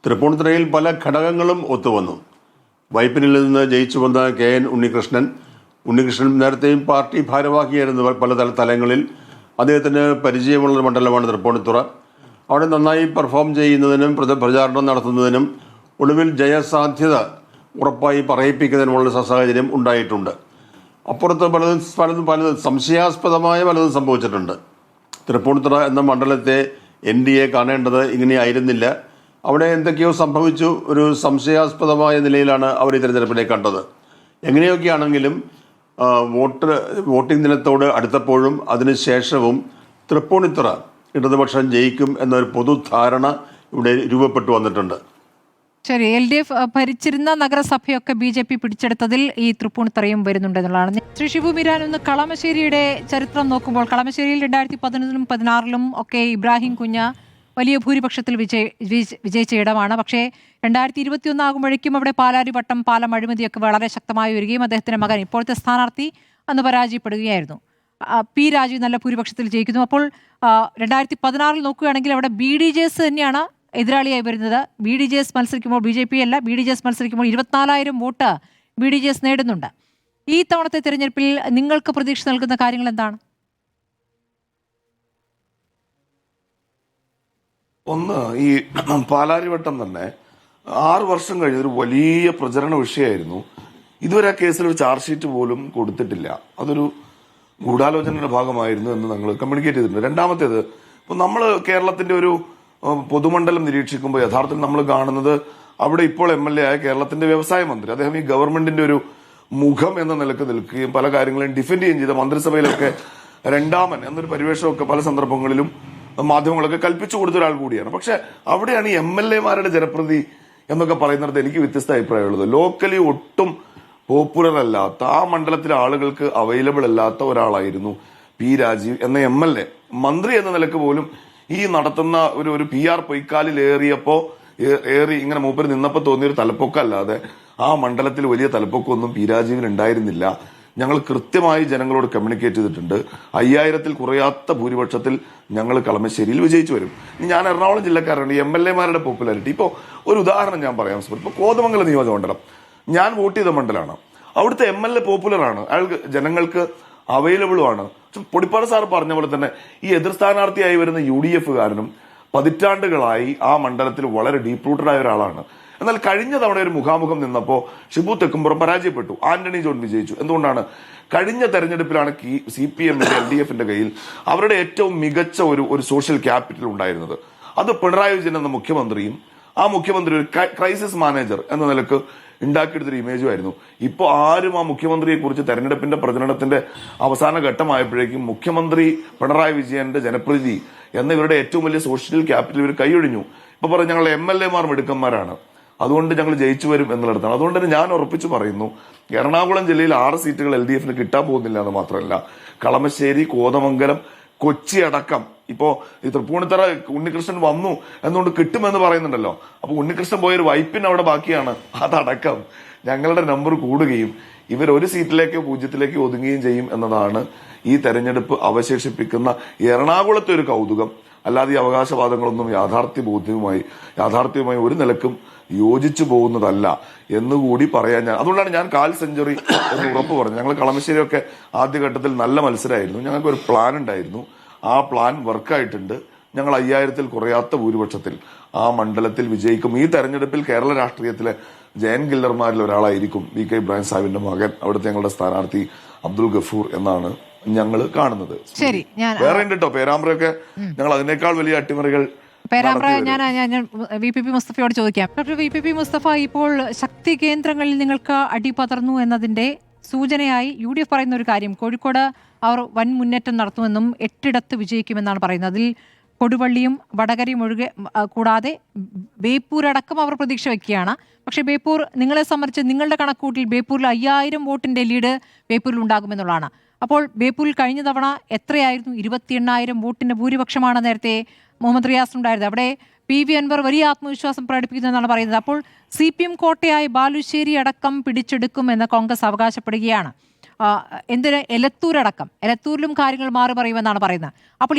തൃപ്പൂണിത്തുറയിൽ പല ഘടകങ്ങളും ഒത്തുവന്നു. വൈപ്പിനിൽ നിന്ന് ജയിച്ചു വന്ന KN ഉണ്ണികൃഷ്ണൻ നേരത്തെയും പാർട്ടി ഭാരവാഹിയായിരുന്നു പല തലങ്ങളിൽ. അദ്ദേഹത്തിന് പരിചയമുള്ള മണ്ഡലമാണ് തൃപ്പൂണിത്തുറ. അവിടെ നന്നായി പെർഫോം ചെയ്യുന്നതിനും പ്രചാരണം നടത്തുന്നതിനും ഒടുവിൽ ജയസാധ്യത ഉറപ്പായി പറയിപ്പിക്കുന്നതിനുമുള്ള സാഹചര്യം ഉണ്ടായിട്ടുണ്ട്. അപ്പുറത്ത് പലതും സംശയാസ്പദമായ പലതും സംഭവിച്ചിട്ടുണ്ട്. തൃപ്പൂണിത്തുറ എന്ന മണ്ഡലത്തെ NDA കാണേണ്ടത് ഇങ്ങനെയായിരുന്നില്ല. അവിടെ എന്തൊക്കെയോ സംഭവിച്ചു. ഒരു സംശയാസ്പദമായ നിലയിലാണ് അവർ ഈ തെരഞ്ഞെടുപ്പിനെ കണ്ടത്. എങ്ങനെയൊക്കെയാണെങ്കിലും വോട്ടിംഗ് ദിനത്തോട് അടുത്തപ്പോഴും അതിനുശേഷവും തൃപ്പൂണിത്തുറ ഇടതുപക്ഷം ജയിക്കും എന്നൊരു പൊതുധാരണ ഇവിടെ രൂപപ്പെട്ടു വന്നിട്ടുണ്ട്. ശരി, LDF ഭരിച്ചിരുന്ന നഗരസഭയൊക്കെ BJP പിടിച്ചെടുത്തതിൽ ഈ തൃപ്പൂണിത്തുറയും വരുന്നുണ്ട് എന്നുള്ളതാണ്. ശ്രീ ഷിബു മീരാൻ, ഒന്ന് കളമശ്ശേരിയുടെ ചരിത്രം നോക്കുമ്പോൾ കളമശ്ശേരിയിൽ 2011-ലും 2016-ലും ഒക്കെ ഇബ്രാഹിം കുഞ്ഞ് വലിയ ഭൂരിപക്ഷത്തിൽ വിജയിച്ച ഇടമാണ്. പക്ഷേ 2021 ആകുമ്പോഴേക്കും അവിടെ പാലാരിവട്ടം പാലം അഴിമതിയൊക്കെ വളരെ ശക്തമായി വരികയും അദ്ദേഹത്തിൻ്റെ മകൻ ഇപ്പോഴത്തെ സ്ഥാനാർത്ഥി അന്ന് പരാജയപ്പെടുകയായിരുന്നു. P. രാജു നല്ല ഭൂരിപക്ഷത്തിൽ ജയിക്കുന്നു. അപ്പോൾ 2016 നോക്കുകയാണെങ്കിൽ അവിടെ BDJS തന്നെയാണ് എതിരാളിയായി വരുന്നത്. BDJS മത്സരിക്കുമ്പോൾ BJP അല്ല, BDJS മത്സരിക്കുമ്പോൾ 24,000 വോട്ട് BDJS നേടുന്നുണ്ട്. ഈ തവണത്തെ തെരഞ്ഞെടുപ്പിൽ നിങ്ങൾക്ക് പ്രതീക്ഷ നൽകുന്ന കാര്യങ്ങൾ എന്താണ്? ഒന്ന്, ഈ പാലാരിവട്ടം തന്നെ 6 വർഷം കഴിഞ്ഞൊരു വലിയ പ്രചരണ വിഷയമായിരുന്നു. ഇതുവരെ ആ കേസിൽ ഒരു ചാർജ് ഷീറ്റ് പോലും കൊടുത്തിട്ടില്ല. അതൊരു ഗൂഢാലോചനയുടെ ഭാഗമായിരുന്നു എന്ന് ഞങ്ങൾ കമ്മ്യൂണിക്കേറ്റ് ചെയ്തിട്ടുണ്ട്. രണ്ടാമത്തേത്, ഇപ്പൊ നമ്മൾ കേരളത്തിന്റെ ഒരു പൊതുമണ്ഡലം നിരീക്ഷിക്കുമ്പോൾ യഥാർത്ഥത്തിൽ നമ്മൾ കാണുന്നത് അവിടെ ഇപ്പോൾ MLA ആയ കേരളത്തിന്റെ വ്യവസായ മന്ത്രി, അദ്ദേഹം ഈ ഗവൺമെന്റിന്റെ ഒരു മുഖം എന്ന നിലക്ക് നിൽക്കുകയും പല കാര്യങ്ങളെയും ഡിഫെൻഡ് ചെയ്യുകയും ചെയ്ത മന്ത്രിസഭയിലൊക്കെ രണ്ടാമൻ എന്നൊരു പരിവേഷമൊക്കെ പല സന്ദർഭങ്ങളിലും മാധ്യമങ്ങളൊക്കെ കൽപ്പിച്ചു കൊടുത്ത ഒരാൾ കൂടിയാണ്. പക്ഷെ അവിടെയാണ് ഈ MLA-മാരുടെ ജനപ്രതി എന്നൊക്കെ പറയുന്നത് എനിക്ക് വ്യത്യസ്ത അഭിപ്രായമുള്ളത്. ലോക്കലി ഒട്ടും പോപ്പുലർ അല്ലാത്ത, ആ മണ്ഡലത്തിലെ ആളുകൾക്ക് അവൈലബിൾ അല്ലാത്ത ഒരാളായിരുന്നു P. രാജീവ് എന്ന MLA. മന്ത്രി എന്ന നിലക്ക് പോലും ഈ നടത്തുന്ന ഒരു PR പൊയ്ക്കാലിൽ ഏറി ഇങ്ങനെ മൂപ്പര് നിന്നപ്പോൾ തോന്നിയൊരു തലപ്പൊക്കം അല്ലാതെ ആ മണ്ഡലത്തിൽ വലിയ തലപ്പൊക്കമൊന്നും P. രാജീവിന് ഉണ്ടായിരുന്നില്ല. ഞങ്ങൾ കൃത്യമായി ജനങ്ങളോട് കമ്മ്യൂണിക്കേറ്റ് ചെയ്തിട്ടുണ്ട്. 5000-ൽ കുറയാത്ത ഭൂരിപക്ഷത്തിൽ ഞങ്ങൾ കളമശ്ശേരിയിൽ വിജയിച്ചു വരും. ഞാൻ എറണാകുളം ജില്ലക്കാരാണ്. MLA-മാരുടെ പോപ്പുലാരിറ്റി ഇപ്പോൾ ഒരു ഉദാഹരണം ഞാൻ പറയാം. ഇപ്പൊ കോതമംഗലം നിയോജകമണ്ഡലം ഞാൻ വോട്ട് ചെയ്ത മണ്ഡലമാണ്. അവിടുത്തെ MLA പോപ്പുലറാണ്, അയാൾക്ക് ജനങ്ങൾക്ക് അവൈലബിളുമാണ്. പൊടിപ്പാട് സാർ പറഞ്ഞ പോലെ തന്നെ ഈ എതിർ സ്ഥാനാർത്ഥിയായി വരുന്ന UDF-കാരനും പതിറ്റാണ്ടുകളായി ആ മണ്ഡലത്തിൽ വളരെ ഡീപ്പ് റൂട്ടഡ് ആയ ഒരാളാണ്. എന്നാൽ കഴിഞ്ഞ തവണ ഒരു മുഖാമുഖം നിന്നപ്പോൾ ഷിബു തെക്കുംപുറം പരാജയപ്പെട്ടു, ആന്റണി ജോൺ വിജയിച്ചു. എന്തുകൊണ്ടാണ്? കഴിഞ്ഞ തെരഞ്ഞെടുപ്പിലാണ് CPM-ന്റെ LDF-ന്റെ കയ്യിൽ അവരുടെ ഏറ്റവും മികച്ച ഒരു സോഷ്യൽ ക്യാപിറ്റൽ ഉണ്ടായിരുന്നത്. അത് പിണറായി വിജയൻ എന്ന മുഖ്യമന്ത്രിയും ആ മുഖ്യമന്ത്രി ഒരു ക്രൈസിസ് മാനേജർ എന്ന നിലക്ക് ഉണ്ടാക്കിയെടുത്തൊരു ഇമേജുമായിരുന്നു. ഇപ്പോൾ ആരും ആ മുഖ്യമന്ത്രിയെ കുറിച്ച് തെരഞ്ഞെടുപ്പിന്റെ പ്രചരണത്തിന്റെ അവസാന ഘട്ടമായപ്പോഴേക്കും മുഖ്യമന്ത്രി പിണറായി വിജയന്റെ ജനപ്രീതി എന്ന ഇവരുടെ ഏറ്റവും വലിയ സോഷ്യൽ ക്യാപിറ്റൽ ഇവർ കൈയൊഴിഞ്ഞു. ഇപ്പൊ പറഞ്ഞു ഞങ്ങൾ MLA-മാർ മിടുക്കന്മാരാണ്, അതുകൊണ്ട് ഞങ്ങൾ ജയിച്ചു വരും എന്നുള്ളതാണ്. അതുകൊണ്ട് തന്നെ ഞാൻ ഉറപ്പിച്ചു പറയുന്നു, എറണാകുളം ജില്ലയിൽ 6 സീറ്റുകൾ LDF-ന് കിട്ടാൻ പോകുന്നില്ല എന്ന് മാത്രമല്ല, കളമശ്ശേരി, കോതമംഗലം, കൊച്ചി അടക്കം ഇപ്പോ ഈ തൃപ്പൂണിത്തുറ ഉണ്ണികൃഷ്ണൻ വന്നു എന്നുകൊണ്ട് കിട്ടുമെന്ന് പറയുന്നുണ്ടല്ലോ. അപ്പൊ ഉണ്ണികൃഷ്ണൻ പോയൊരു വൈപ്പിന് അവിടെ ബാക്കിയാണ്. അതടക്കം ഞങ്ങളുടെ നമ്പർ കൂടുകയും ഇവർ 1 സീറ്റിലേക്കോ 0-ലേക്കോ ഒതുങ്ങുകയും ചെയ്യും എന്നതാണ് ഈ തെരഞ്ഞെടുപ്പ് അവശേഷിപ്പിക്കുന്ന എറണാകുളത്തെ ഒരു കൗതുകം. അല്ലാതെ ഈ അവകാശവാദങ്ങളൊന്നും യാഥാർത്ഥ്യവുമായി ഒരു നിലക്കും യോജിച്ചു പോകുന്നതല്ല എന്നുകൂടി പറയാൻ അതുകൊണ്ടാണ് ഞാൻ 1/4 സെഞ്ചുറി എന്ന് ഉറപ്പ് പറഞ്ഞു. ഞങ്ങൾ കളമശ്ശേരിയൊക്കെ ആദ്യഘട്ടത്തിൽ നല്ല മത്സരമായിരുന്നു. ഞങ്ങൾക്ക് ഒരു പ്ലാൻ ഉണ്ടായിരുന്നു. ആ പ്ലാൻ വർക്കായിട്ടുണ്ട്. ഞങ്ങൾ 5000-ൽ കുറയാത്ത ഭൂരിപക്ഷത്തിൽ ആ മണ്ഡലത്തിൽ വിജയിക്കും. ഈ തെരഞ്ഞെടുപ്പിൽ കേരള രാഷ്ട്രീയത്തിലെ ജയൻ കില്ലർമാരിൽ ഒരാളായിരിക്കും VK ഇബ്രാഹിം സാഹിബിന്റെ മകൻ, അവിടുത്തെ ഞങ്ങളുടെ സ്ഥാനാർത്ഥി അബ്ദുൽ ഗഫൂർ എന്നാണ് ഞങ്ങൾ കാണുന്നത്. ശരി, വേറെ ഉണ്ട് കേട്ടോ, പേരാമ്പ്രയൊക്കെ ഞങ്ങൾ അതിനേക്കാൾ വലിയ അട്ടിമറികൾ. പേരാമ്പ്ര ഞാൻ VPP മുസ്തഫയോട് ചോദിക്കാം. ഡോക്ടർ VPP മുസ്തഫ, ഇപ്പോൾ ശക്തി കേന്ദ്രങ്ങളിൽ നിങ്ങൾക്ക് അടിപതർന്നു എന്നതിന്റെ സൂചനയായി UDF പറയുന്ന ഒരു കാര്യം, കോഴിക്കോട് അവർ വൻ മുന്നേറ്റം നടത്തുമെന്നും 8 വിജയിക്കുമെന്നാണ് പറയുന്നത്. അതിൽ കൊടുവള്ളിയും വടകരയും ഒഴികെ കൂടാതെ ബേപ്പൂരടക്കം അവർ പ്രതീക്ഷ വയ്ക്കുകയാണ്. പക്ഷേ ബേപ്പൂർ, നിങ്ങളെ സംബന്ധിച്ച് നിങ്ങളുടെ കണക്കൂട്ടിൽ ബേപ്പൂരിൽ 5000 വോട്ടിന്റെ ലീഡ് ബേപ്പൂരിൽ ഉണ്ടാകുമെന്നുള്ളതാണ്. അപ്പോൾ ബേപ്പൂരിൽ കഴിഞ്ഞ തവണ എത്രയായിരുന്നു? 28,000 വോട്ടിന്റെ ഭൂരിപക്ഷമാണ് നേരത്തെ മുഹമ്മദ് റിയാസിനുണ്ടായിരുന്നത്. അവിടെ PV അൻവർ വലിയ ആത്മവിശ്വാസം പ്രകടിപ്പിക്കുന്നതെന്നാണ് പറയുന്നത്. അപ്പോൾ CPM കോട്ടയായി ബാലുശ്ശേരി അടക്കം പിടിച്ചെടുക്കുമെന്ന് കോൺഗ്രസ് അവകാശപ്പെടുകയാണ്. എന്തിന്? എലത്തൂരിലും കാര്യങ്ങൾ മാറി പറയുമെന്നാണ് പറയുന്നത്. അപ്പോൾ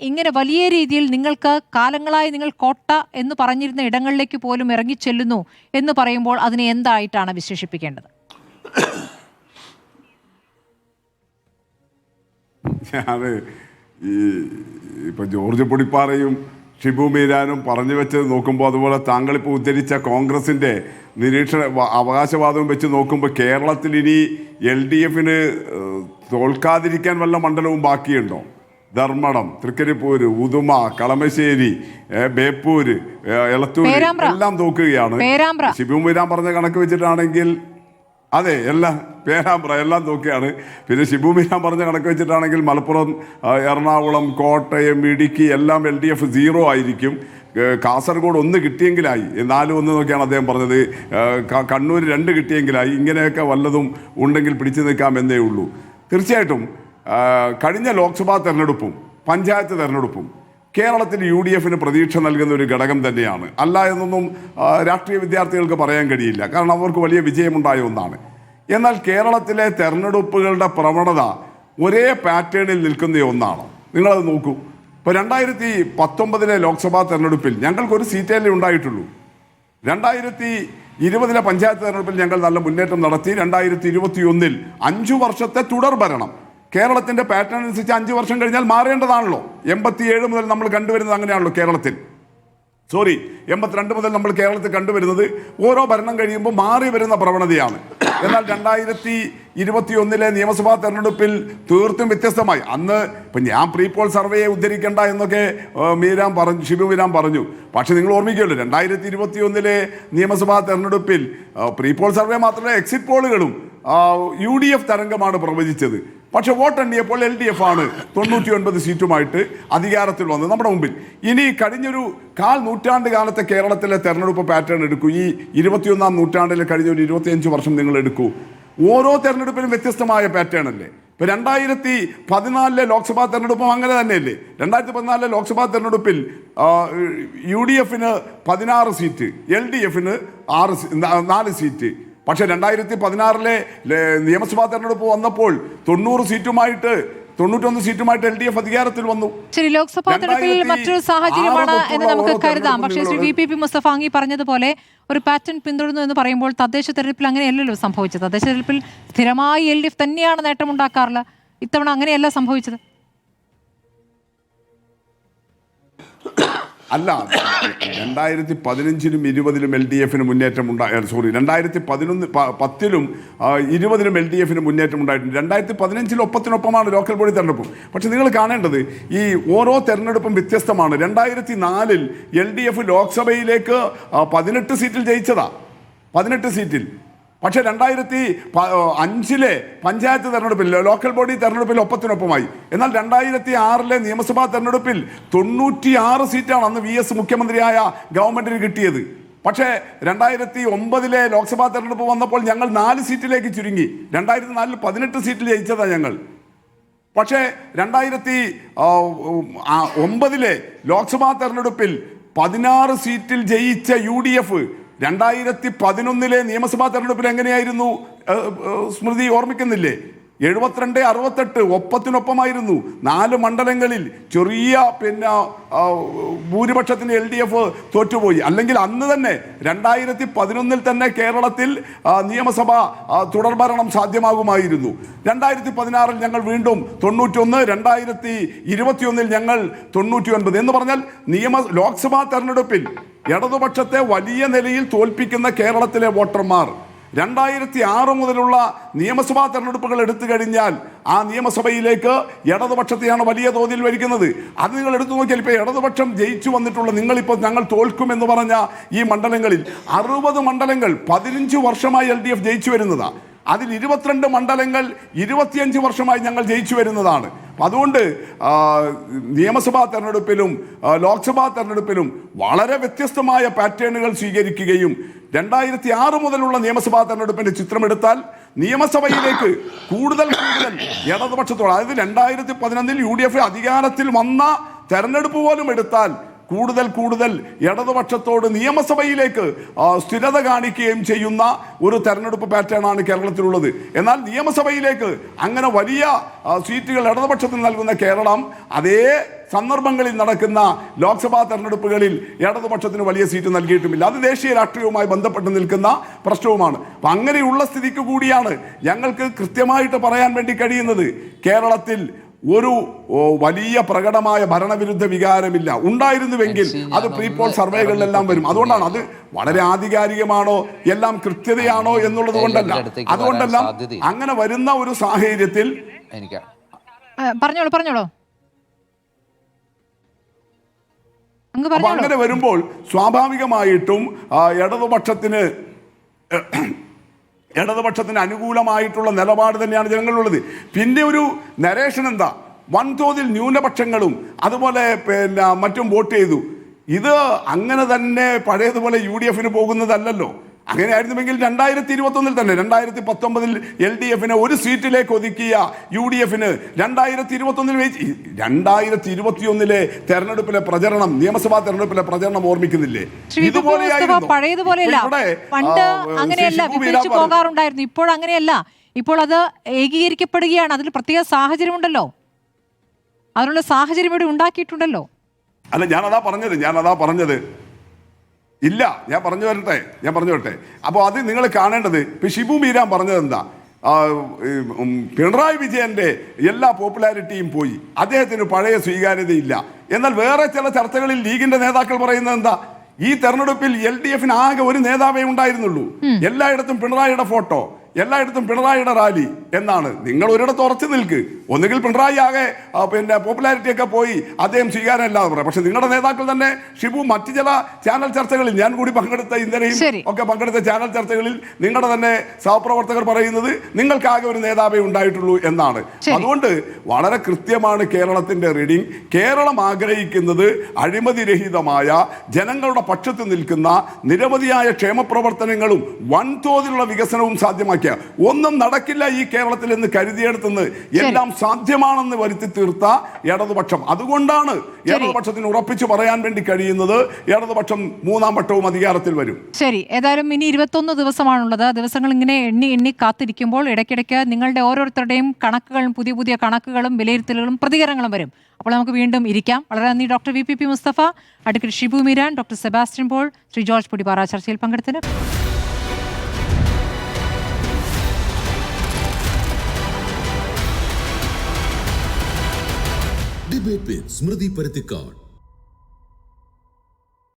ഇങ്ങനെ വലിയ രീതിയിൽ നിങ്ങൾക്ക് കാലങ്ങളായി നിങ്ങൾ കോട്ട എന്ന് പറഞ്ഞിരുന്ന ഇടങ്ങളിലേക്ക് പോലും ഇറങ്ങിച്ചെല്ലുന്നു എന്ന് പറയുമ്പോൾ അതിനെ എന്തായിട്ടാണ് വിശേഷിപ്പിക്കേണ്ടത്? ഞാൻ ഇപ്പം ജോർജ് പൊടിപ്പാറയും ഷിബു മീരാനും പറഞ്ഞു വെച്ചത് നോക്കുമ്പോൾ, അതുപോലെ താങ്കളിപ്പോൾ ഉദ്ധരിച്ച കോൺഗ്രസിൻ്റെ അവകാശവാദവും വെച്ച് നോക്കുമ്പോൾ, കേരളത്തിൽ ഇനി LDF തോൽക്കാതിരിക്കാൻ വല്ല മണ്ഡലവും ബാക്കിയുണ്ടോ? ധർമ്മടം, തൃക്കരിപ്പൂര്, ഉദുമ, കളമശ്ശേരി, ബേപ്പൂര്, എളത്തൂർ എല്ലാം തോക്കുകയാണ്. ഷിബു മീരാൻ പറഞ്ഞ കണക്ക് വെച്ചിട്ടാണെങ്കിൽ അതെ, പേരാമ്പ്ര എല്ലാം നോക്കിയാണ്. പിന്നെ ഷിബു മീരാൻ പറഞ്ഞ കണക്ക് വെച്ചിട്ടാണെങ്കിൽ മലപ്പുറം, എറണാകുളം, കോട്ടയം, ഇടുക്കി എല്ലാം LDF 0 ആയിരിക്കും. കാസർഗോഡ് 1 കിട്ടിയെങ്കിലായി, 4-1 നോക്കിയാണ് അദ്ദേഹം പറഞ്ഞത്. കണ്ണൂർ 2 കിട്ടിയെങ്കിലായി. ഇങ്ങനെയൊക്കെ വല്ലതും ഉണ്ടെങ്കിൽ പിടിച്ചു നിൽക്കാമെന്നേ ഉള്ളൂ. തീർച്ചയായിട്ടും കഴിഞ്ഞ ലോക്സഭാ തെരഞ്ഞെടുപ്പും പഞ്ചായത്ത് തെരഞ്ഞെടുപ്പും കേരളത്തിൽ UDF പ്രതീക്ഷ നൽകുന്ന ഒരു ഘടകം തന്നെയാണ്. അല്ല എന്നൊന്നും രാഷ്ട്രീയ വിദ്യാർത്ഥികൾക്ക് പറയാൻ കഴിയില്ല, കാരണം അവർക്ക് വലിയ വിജയമുണ്ടായ ഒന്നാണ്. എന്നാൽ കേരളത്തിലെ തെരഞ്ഞെടുപ്പുകളുടെ പ്രവണത ഒരേ പാറ്റേണിൽ നിൽക്കുന്ന ഒന്നാണ്. നിങ്ങളത് നോക്കൂ. ഇപ്പോൾ 2019 ലോക്സഭാ തെരഞ്ഞെടുപ്പിൽ ഞങ്ങൾക്കൊരു സീറ്റേ ഉണ്ടായിട്ടുള്ളൂ. 2020 പഞ്ചായത്ത് തെരഞ്ഞെടുപ്പിൽ ഞങ്ങൾ നല്ല മുന്നേറ്റം നടത്തി. 2021 5 വർഷത്തെ തുടർ ഭരണം. കേരളത്തിൻ്റെ പാറ്റേൺ അനുസരിച്ച് 5 വർഷം കഴിഞ്ഞാൽ മാറേണ്ടതാണല്ലോ. 87 മുതൽ നമ്മൾ കണ്ടുവരുന്നത് അങ്ങനെയാണല്ലോ കേരളത്തിൽ. 82 മുതൽ നമ്മൾ കേരളത്തിൽ കണ്ടുവരുന്നത് ഓരോ ഭരണം കഴിയുമ്പോൾ മാറി വരുന്ന പ്രവണതയാണ്. എന്നാൽ 2021 നിയമസഭാ തെരഞ്ഞെടുപ്പിൽ തീർത്തും വ്യത്യസ്തമായി. അന്ന് ഇപ്പം ഞാൻ പ്രീപോൾ സർവേയെ ഉദ്ധരിക്കേണ്ട എന്നൊക്കെ ഷിബു മീരാൻ പറഞ്ഞു. പക്ഷെ നിങ്ങൾ ഓർമ്മിക്കുമല്ലോ, 2021 നിയമസഭാ തെരഞ്ഞെടുപ്പിൽ പ്രീപോൾ സർവേ മാത്രമല്ല, എക്സിറ്റ് പോളുകളും UDF തരംഗമാണ് പ്രവചിച്ചത്. പക്ഷെ വോട്ടെണ്ണിയപ്പോൾ LDF ആണ് 99 സീറ്റുമായിട്ട് അധികാരത്തിൽ വന്നത് നമ്മുടെ മുമ്പിൽ. ഇനി കഴിഞ്ഞൊരു 1/4 നൂറ്റാണ്ട് കാലത്തെ കേരളത്തിലെ തെരഞ്ഞെടുപ്പ് പാറ്റേൺ എടുക്കൂ. ഈ 21ാം നൂറ്റാണ്ടിൽ കഴിഞ്ഞൊരു 25 വർഷം നിങ്ങൾ എടുക്കൂ. ഓരോ തെരഞ്ഞെടുപ്പിലും വ്യത്യസ്തമായ പാറ്റേൺ അല്ലേ? ഇപ്പം 2014 ലോക്സഭാ തെരഞ്ഞെടുപ്പും അങ്ങനെ തന്നെയല്ലേ? 2014 ലോക്സഭാ തെരഞ്ഞെടുപ്പിൽ UDF 16 സീറ്റ്, LDF 4 സീറ്റ്. പക്ഷെ 2016 നിയമസഭാ തെരഞ്ഞെടുപ്പ് വന്നപ്പോൾ 91 സീറ്റുമായിട്ട് LDF അധികാരത്തിൽ വന്നു. ശരി, ലോക്സഭാ തെരഞ്ഞെടുപ്പിൽ മറ്റൊരു സാഹചര്യമാണ് എന്ന് നമുക്ക് കരുതാം. പക്ഷേ ശ്രീ VPP മുസ്തഫ അങ്ങി പറഞ്ഞതുപോലെ ഒരു പാറ്റേൺ പിന്തുടരുന്നു എന്ന് പറയുമ്പോൾ തദ്ദേശ തെരഞ്ഞെടുപ്പിൽ അങ്ങനെയല്ലല്ലോ സംഭവിച്ചത്. തദ്ദേശ തെരഞ്ഞെടുപ്പിൽ സ്ഥിരമായി LDF തന്നെയാണ് നേട്ടമുണ്ടാക്കാറുള്ളത്. ഇത്തവണ അങ്ങനെയല്ല സംഭവിച്ചത്. അല്ല, 2015-ലും 20-ലും LDF മുന്നേറ്റം ഉണ്ടായി. 2010-ലും 20-ലും LDF മുന്നേറ്റം ഉണ്ടായിട്ടുണ്ട്. 2015 ഒപ്പത്തിനൊപ്പമാണ് ലോക്കൽ ബോഡി തെരഞ്ഞെടുപ്പും. പക്ഷെ നിങ്ങൾ കാണേണ്ടത് ഈ ഓരോ തെരഞ്ഞെടുപ്പും വ്യത്യസ്തമാണ്. 2004 LDF ലോക്സഭയിലേക്ക് 18 സീറ്റിൽ ജയിച്ചതാ, 18 സീറ്റിൽ. പക്ഷെ 2005 പഞ്ചായത്ത് തെരഞ്ഞെടുപ്പിൽ ലോക്കൽ ബോഡി തെരഞ്ഞെടുപ്പിൽ ഒപ്പത്തിനൊപ്പമായി. എന്നാൽ 2006 നിയമസഭാ തെരഞ്ഞെടുപ്പിൽ 96 സീറ്റാണ് അന്ന് VS മുഖ്യമന്ത്രിയായ ഗവൺമെന്റിന് കിട്ടിയത്. പക്ഷേ 2009 ലോക്സഭാ തെരഞ്ഞെടുപ്പ് വന്നപ്പോൾ ഞങ്ങൾ 4 സീറ്റിലേക്ക് ചുരുങ്ങി. 2004 18 സീറ്റിൽ ജയിച്ചതാണ് ഞങ്ങൾ. പക്ഷേ 2009 ലോക്സഭാ തെരഞ്ഞെടുപ്പിൽ 16 സീറ്റിൽ ജയിച്ച UDF 2011 നിയമസഭാ തെരഞ്ഞെടുപ്പിൽ എങ്ങനെയായിരുന്നു? സ്മൃതി ഓർമ്മിക്കുന്നില്ലേ? 72-68 ഒപ്പത്തിനൊപ്പമായിരുന്നു. 4 മണ്ഡലങ്ങളിൽ ചെറിയ ഭൂരിപക്ഷത്തിന് LDF തോറ്റുപോയി. അല്ലെങ്കിൽ അന്ന് തന്നെ 2011 തന്നെ കേരളത്തിൽ നിയമസഭ തുടർഭരണം സാധ്യമാകുമായിരുന്നു. 2016 ഞങ്ങൾ വീണ്ടും 91, 2021 ഞങ്ങൾ 99. എന്ന് പറഞ്ഞാൽ ലോക്സഭാ തെരഞ്ഞെടുപ്പിൽ ഇടതുപക്ഷത്തെ വലിയ നിലയിൽ തോൽപ്പിക്കുന്ന കേരളത്തിലെ വോട്ടർമാർ 2006 മുതലുള്ള നിയമസഭാ തെരഞ്ഞെടുപ്പുകൾ എടുത്തു കഴിഞ്ഞാൽ ആ നിയമസഭയിലേക്ക് ഇടതുപക്ഷത്തെയാണ് വലിയ തോതിൽ വരിക്കുന്നത്. അത് നിങ്ങൾ എടുത്തു നോക്കിയാൽ ഇപ്പോൾ ഇടതുപക്ഷം ജയിച്ചു വന്നിട്ടുള്ള, നിങ്ങളിപ്പോൾ ഞങ്ങൾ തോൽക്കുമെന്ന് പറഞ്ഞ ഈ മണ്ഡലങ്ങളിൽ 60 മണ്ഡലങ്ങൾ 15 വർഷമായി LDF ജയിച്ചു വരുന്നതാണ്. അതിൽ 22 മണ്ഡലങ്ങൾ 25 വർഷമായി ഞങ്ങൾ ജയിച്ചു വരുന്നതാണ്. അതുകൊണ്ട് നിയമസഭാ തെരഞ്ഞെടുപ്പിലും ലോക്സഭാ തെരഞ്ഞെടുപ്പിലും വളരെ വ്യത്യസ്തമായ പാറ്റേണുകൾ സ്വീകരിക്കുകയും 2006 മുതലുള്ള നിയമസഭാ തെരഞ്ഞെടുപ്പിന്റെ ചിത്രമെടുത്താൽ നിയമസഭയിലേക്ക് കൂടുതൽ ഇടതുപക്ഷത്തോട്, അതായത് 2011 UDF അധികാരത്തിൽ വന്ന തെരഞ്ഞെടുപ്പ് പോലും എടുത്താൽ കൂടുതൽ ഇടതുപക്ഷത്തോട് നിയമസഭയിലേക്ക് സ്ഥിരത കാണിക്കുകയും ചെയ്യുന്ന ഒരു തെരഞ്ഞെടുപ്പ് പാറ്റേണാണ് കേരളത്തിലുള്ളത്. എന്നാൽ നിയമസഭയിലേക്ക് അങ്ങനെ വലിയ സീറ്റുകൾ ഇടതുപക്ഷത്തിന് നൽകുന്ന കേരളം അതേ സന്ദർഭങ്ങളിൽ നടക്കുന്ന ലോക്സഭാ തെരഞ്ഞെടുപ്പുകളിൽ ഇടതുപക്ഷത്തിന് വലിയ സീറ്റ് നൽകിയിട്ടുമില്ല. അത് ദേശീയ രാഷ്ട്രീയവുമായി ബന്ധപ്പെട്ട് നിൽക്കുന്ന പ്രശ്നവുമാണ്. അപ്പം അങ്ങനെയുള്ള സ്ഥിതിക്ക് കൂടിയാണ് ഞങ്ങൾക്ക് കൃത്യമായിട്ട് പറയാൻ വേണ്ടി കഴിയുന്നത് കേരളത്തിൽ ഒരു വലിയ പ്രകടമായ ഭരണവിരുദ്ധ വികാരമില്ല. ഉണ്ടായിരുന്നുവെങ്കിൽ അത് പ്രീപോൾ സർവേകളിലെല്ലാം വരും. അതുകൊണ്ടാണ് അത് വളരെ ആധികാരികമാണോ എല്ലാം കൃത്യതയാണോ എന്നുള്ളത് അതുകൊണ്ടല്ല അങ്ങനെ വരുന്ന ഒരു സാഹചര്യത്തിൽ പറഞ്ഞോളൂ അങ്ങനെ വരുമ്പോൾ സ്വാഭാവികമായിട്ടും ഇടതുപക്ഷത്തിന് അനുകൂലമായിട്ടുള്ള നിലപാട് തന്നെയാണ് ജനങ്ങളുള്ളത്. പിന്നെ ഒരു നരേഷൻ എന്താ, വൻതോതിൽ ന്യൂനപക്ഷങ്ങളും അതുപോലെ മറ്റും വോട്ട് ചെയ്തു. ഇത് അങ്ങനെ തന്നെ പഴയതുപോലെ UDF പോകുന്നതല്ലല്ലോ. അങ്ങനെയായിരുന്നുവെങ്കിൽ 2021 തന്നെ 2019 LDF ഒരു സീറ്റിലേക്ക് ഒതുക്കിയ UDF 2021 തെരഞ്ഞെടുപ്പിലെ പ്രചരണം, നിയമസഭാ തെരഞ്ഞെടുപ്പിലെ പ്രചരണം ഓർമ്മിക്കുന്നില്ലേ? പണ്ട് അങ്ങനെയല്ല, വിഭജിച്ചു പോകാറുണ്ടായിരുന്നു. ഇപ്പോൾ അങ്ങനെയല്ല. ഇപ്പോൾ അത് ഏകീകരിക്കപ്പെടുകയാണ്. അതിൽ പ്രത്യേക സാഹചര്യമുണ്ടല്ലോ, അതിനുള്ള സാഹചര്യം ഇവിടെ ഉണ്ടാക്കിയിട്ടുണ്ടല്ലോ. അല്ല, ഞാനതാ പറഞ്ഞത് ഇല്ല, ഞാൻ പറഞ്ഞു വരട്ടെ. അപ്പോൾ അത് നിങ്ങൾ കാണേണ്ടത്, ഇപ്പം ഷിബു മീരാൻ പറഞ്ഞത് എന്താ, പിണറായി വിജയന്റെ എല്ലാ പോപ്പുലാരിറ്റിയും പോയി, അദ്ദേഹത്തിന് പഴയ സ്വീകാര്യതയില്ല. എന്നാൽ വേറെ ചില ചർച്ചകളിൽ ലീഗിന്റെ നേതാക്കൾ പറയുന്നത് എന്താ, ഈ തെരഞ്ഞെടുപ്പിൽ LDF ആകെ ഒരു നേതാവേ ഉണ്ടായിരുന്നുള്ളൂ, എല്ലായിടത്തും പിണറായിയുടെ ഫോട്ടോ, എല്ലായിടത്തും പിണറായിയുടെ റാലി എന്നാണ്. നിങ്ങൾ ഒരിടത്ത് ഉറച്ചു നിൽക്ക്. ഒന്നുകിൽ പിണറായി ആകെ പോപ്പുലാരിറ്റി ഒക്കെ പോയി അദ്ദേഹം സ്വീകാരമല്ലാതെ പറയാം. പക്ഷെ നിങ്ങളുടെ നേതാക്കൾ തന്നെ ഷിബു മറ്റു ചില ചാനൽ ചർച്ചകളിൽ, ഞാൻ കൂടി പങ്കെടുത്ത ഇന്നലെയും ഒക്കെ പങ്കെടുത്ത ചാനൽ ചർച്ചകളിൽ നിങ്ങളുടെ തന്നെ സഹപ്രവർത്തകർ പറയുന്നത് നിങ്ങൾക്ക് ആകെ ഒരു നേതാവേ ഉണ്ടായിട്ടുള്ളൂ എന്നാണ്. അതുകൊണ്ട് വളരെ കൃത്യമാണ് കേരളത്തിന്റെ റീഡിംഗ്. കേരളം ആഗ്രഹിക്കുന്നത് അഴിമതിരഹിതമായ ജനങ്ങളുടെ പക്ഷത്ത് നിൽക്കുന്ന നിരവധിയായ ക്ഷേമ പ്രവർത്തനങ്ങളും വൻതോതിലുള്ള വികസനവും സാധ്യമാക്കി. ഒന്നും നടക്കില്ല ഈ കേരളത്തിൽ എന്ന് കരുതിയെടുത്തുനിന്ന് എല്ലാം സാധ്യമാണെന്ന് വരുത്തി തീർത്ത ഇടതുപക്ഷം. അതുകൊണ്ടാണ് ഇടതുപക്ഷത്തിന് ഉറപ്പിച്ചു പറയാൻ വേണ്ടി കഴിയുന്നത് ഇടതുപക്ഷം 3ാം വട്ടവും അധികാരത്തിൽ വരും. ശരി, ഏതായാലും ഇനി 21 ദിവസമാണുള്ളത്. ദിവസങ്ങൾ ഇങ്ങനെ എണ്ണി കാത്തിരിക്കുമ്പോൾ ഇടയ്ക്കിടയ്ക്ക് നിങ്ങളുടെ ഓരോരുത്തരുടെയും കണക്കുകളും പുതിയ കണക്കുകളും വിലയിരുത്തലുകളും പ്രതികരണങ്ങളും വരും. അപ്പോൾ നമുക്ക് വീണ്ടും ഇരിക്കാം. വളരെ നന്ദി doctor VPP Mustafa, advocate Shibu Meeran, doctor Sebastian Paul, Shri George Podipara ചർച്ചയിൽ പങ്കെടുത്തതിന്. ഡിബേറ്റ് വിത്ത് സ്മൃതി പരുത്തിക്കാട്.